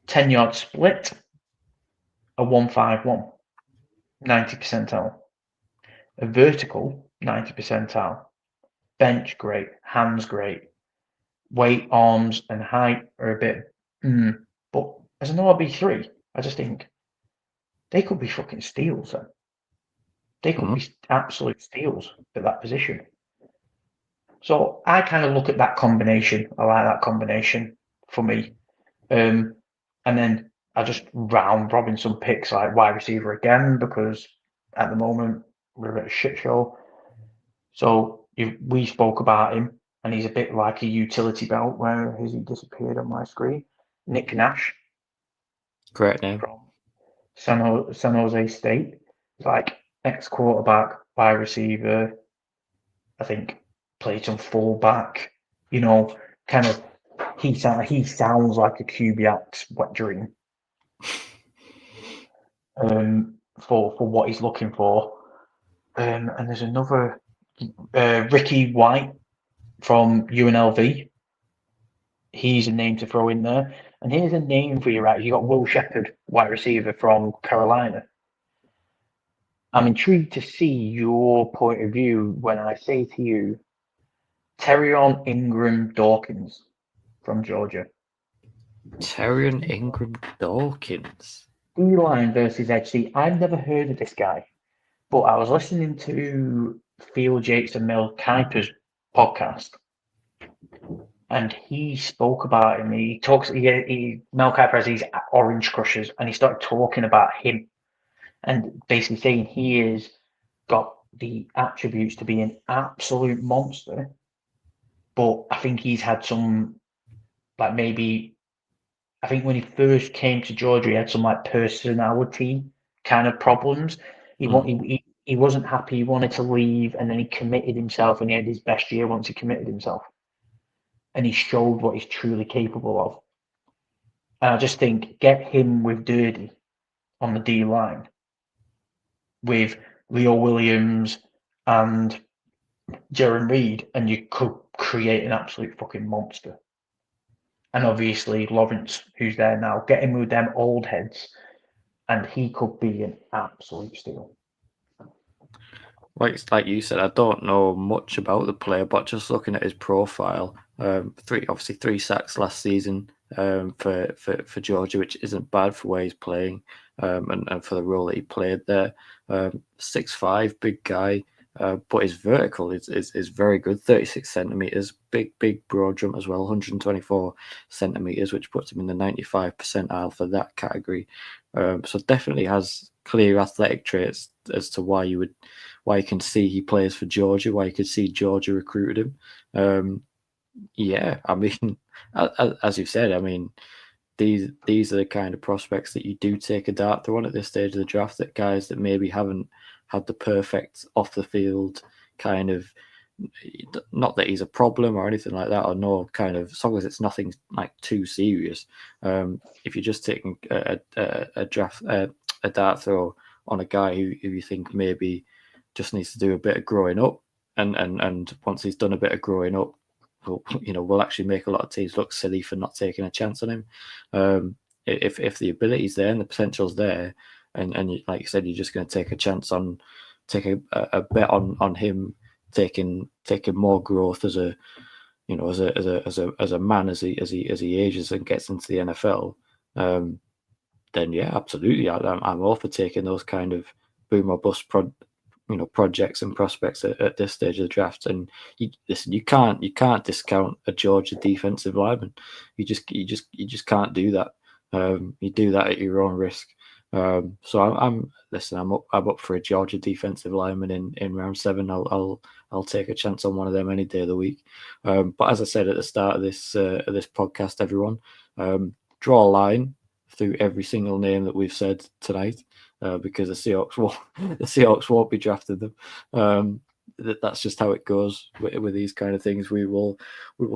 10-yard split, a 1.51. 90 percentile. A vertical, 90 percentile. Bench, great. Hands, great. Weight, arms, and height are a bit, but as an RB3, I just think they could be fucking steals then. They could be absolute steals at that position. So I kind of look at that combination. I like that combination for me. And then I just round robin some picks like wide receiver again because at the moment we're a bit of a shit show. So we spoke about him, and he's a bit like a utility belt. Where has he disappeared on my screen? Nick Nash. Correct name. San Jose State. Like ex-quarterback, wide receiver. I think played some fullback. You know, kind of. He sounds like a QB's wet dream. For what he's looking for. And there's another Ricky White from UNLV. He's a name to throw in there. And here's a name for you, right? You got Will Shepherd, wide receiver from Carolina. I'm intrigued to see your point of view when I say to you, Terrion Ingram Dawkins from Georgia. Terrion Ingram Dawkins. D-line versus edge. See, I've never heard of this guy, but I was listening to Phil Jakes and Mel Kiper's podcast, and he spoke about him. He talks. Mel Kiper has these orange crushers, and he started talking about him, and basically saying he has got the attributes to be an absolute monster. But I think he's had some, like maybe, I think when he first came to Georgia, he had some like personality kind of problems. He wasn't happy. He wanted to leave, and then he committed himself, and he had his best year once he committed himself. And he showed what he's truly capable of. And I just think get him with Dirty on the D line, with Leo Williams and Jaron Reed, and you could create an absolute fucking monster. And obviously Lawrence, who's there now, get him with them old heads, and he could be an absolute steal. Like you said, I don't know much about the player, but just looking at his profile, three sacks last season for Georgia, which isn't bad for where he's playing, and for the role that he played there. 6'5", big guy, but his vertical is very good, 36 centimeters, big broad jump as well, 124 centimeters, which puts him in the 95th percentile for that category. So definitely has clear athletic traits as to why you can see he plays for Georgia, why you could see Georgia recruited him. Yeah, I mean, as you've said, I mean, these are the kind of prospects that you do take a dart throw on at this stage of the draft, that guys that maybe haven't had the perfect off the field kind of, not that he's a problem or anything like that, or no kind of, as long as it's nothing like too serious. If you're just taking a dart throw on a guy who you think maybe just needs to do a bit of growing up, and once he's done a bit of growing up, will actually make a lot of teams look silly for not taking a chance on him. If the ability's there and the potential's there, and like you said, you're just going to take a chance on, take a bet on him taking more growth as a man as he ages and gets into the NFL. Then yeah, absolutely, I'm all for taking those kind of boom or bust projects and prospects at this stage of the draft. And you can't discount a Georgia defensive lineman. You just can't do that. You do that at your own risk. So I'm up for a Georgia defensive lineman in round 7. I'll take a chance on one of them any day of the week. But as I said at the start of this podcast, everyone, draw a line through every single name that we've said tonight, because the Seahawks won't be drafting them. That's just how it goes with these kind of things. We will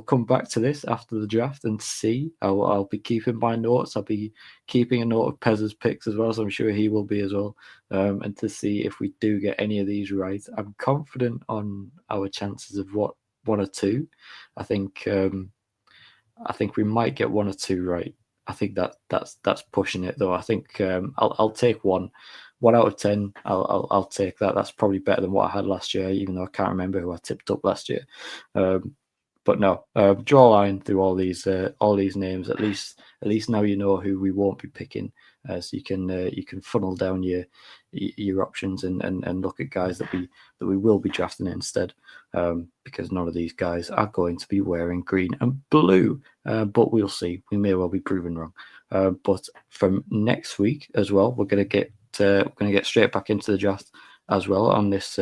come back to this after the draft and see. I'll be keeping my notes. I'll be keeping a note of Pez's picks as well, so I'm sure he will be as well. And to see if we do get any of these right. I'm confident on our chances of one or two. I think we might get 1 or 2 right. I think that's pushing it though. I think I'll take 1 out of 10. I'll take that. That's probably better than what I had last year, even though I can't remember who I tipped up last year. But no, draw a line through all these names. At least now you know who we won't be picking, so you can funnel down your options and look at guys that we will be drafting instead, because none of these guys are going to be wearing green and blue. But we'll see. We may well be proven wrong. But from next week as well, we're going to get straight back into the draft as well on this.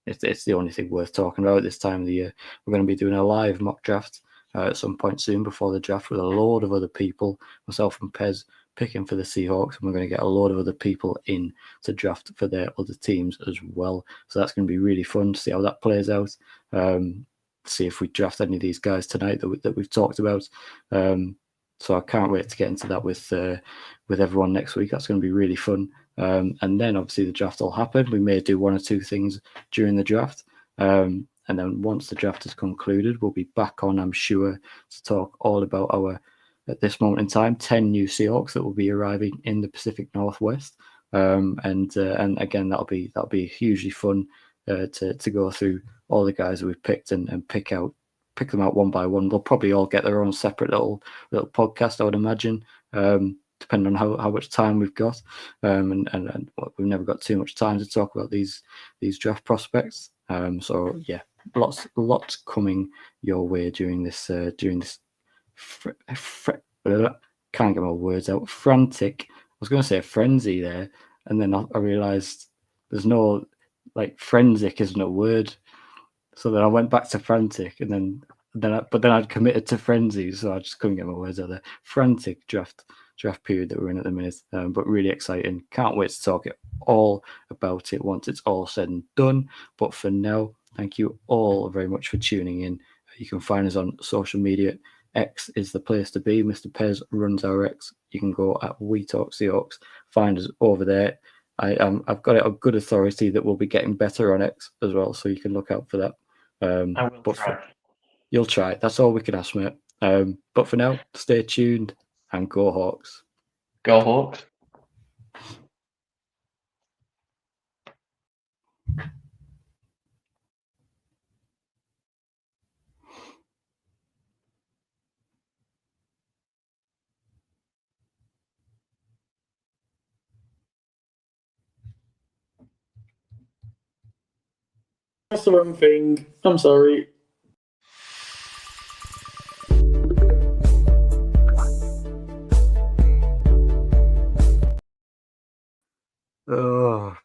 It's the only thing worth talking about at this time of the year. We're going to be doing a live mock draft at some point soon before the draft with a load of other people, myself and Pez, picking for the Seahawks, and we're going to get a load of other people in to draft for their other teams as well. So that's going to be really fun to see how that plays out. See if we draft any of these guys tonight that we've talked about. So I can't wait to get into that with everyone next week. That's going to be really fun. And then obviously the draft will happen. We may do one or two things during the draft. And then once the draft is concluded, we'll be back on, I'm sure, to talk all about our, at this moment in time, 10 new Seahawks that will be arriving in the Pacific Northwest. And again, that'll be hugely fun to go through all the guys that we've picked and pick them out one by one. They'll probably all get their own separate little podcast, I would imagine, depending on how much time we've got. And we've never got too much time to talk about these draft prospects. So yeah, lots coming your way during this can't get my words out. Frantic. I was going to say frenzy there, and then I realised there's no, like, forensic isn't a word. So then I went back to frantic, and then I'd committed to frenzy, so I just couldn't get my words out there. Frantic draft period that we're in at the minute, but really exciting. Can't wait to talk all about it once it's all said and done. But for now, thank you all very much for tuning in. You can find us on social media. X is the place to be. Mr. Pez runs our X. You can go at We Talk Seahawks. Find us over there. I've got it on good authority that we'll be getting better on X as well, so you can look out for that. I will try. You'll try. That's all we can ask, mate. But for now, stay tuned and go Hawks. Go Hawks. That's the wrong thing. I'm sorry. Oh.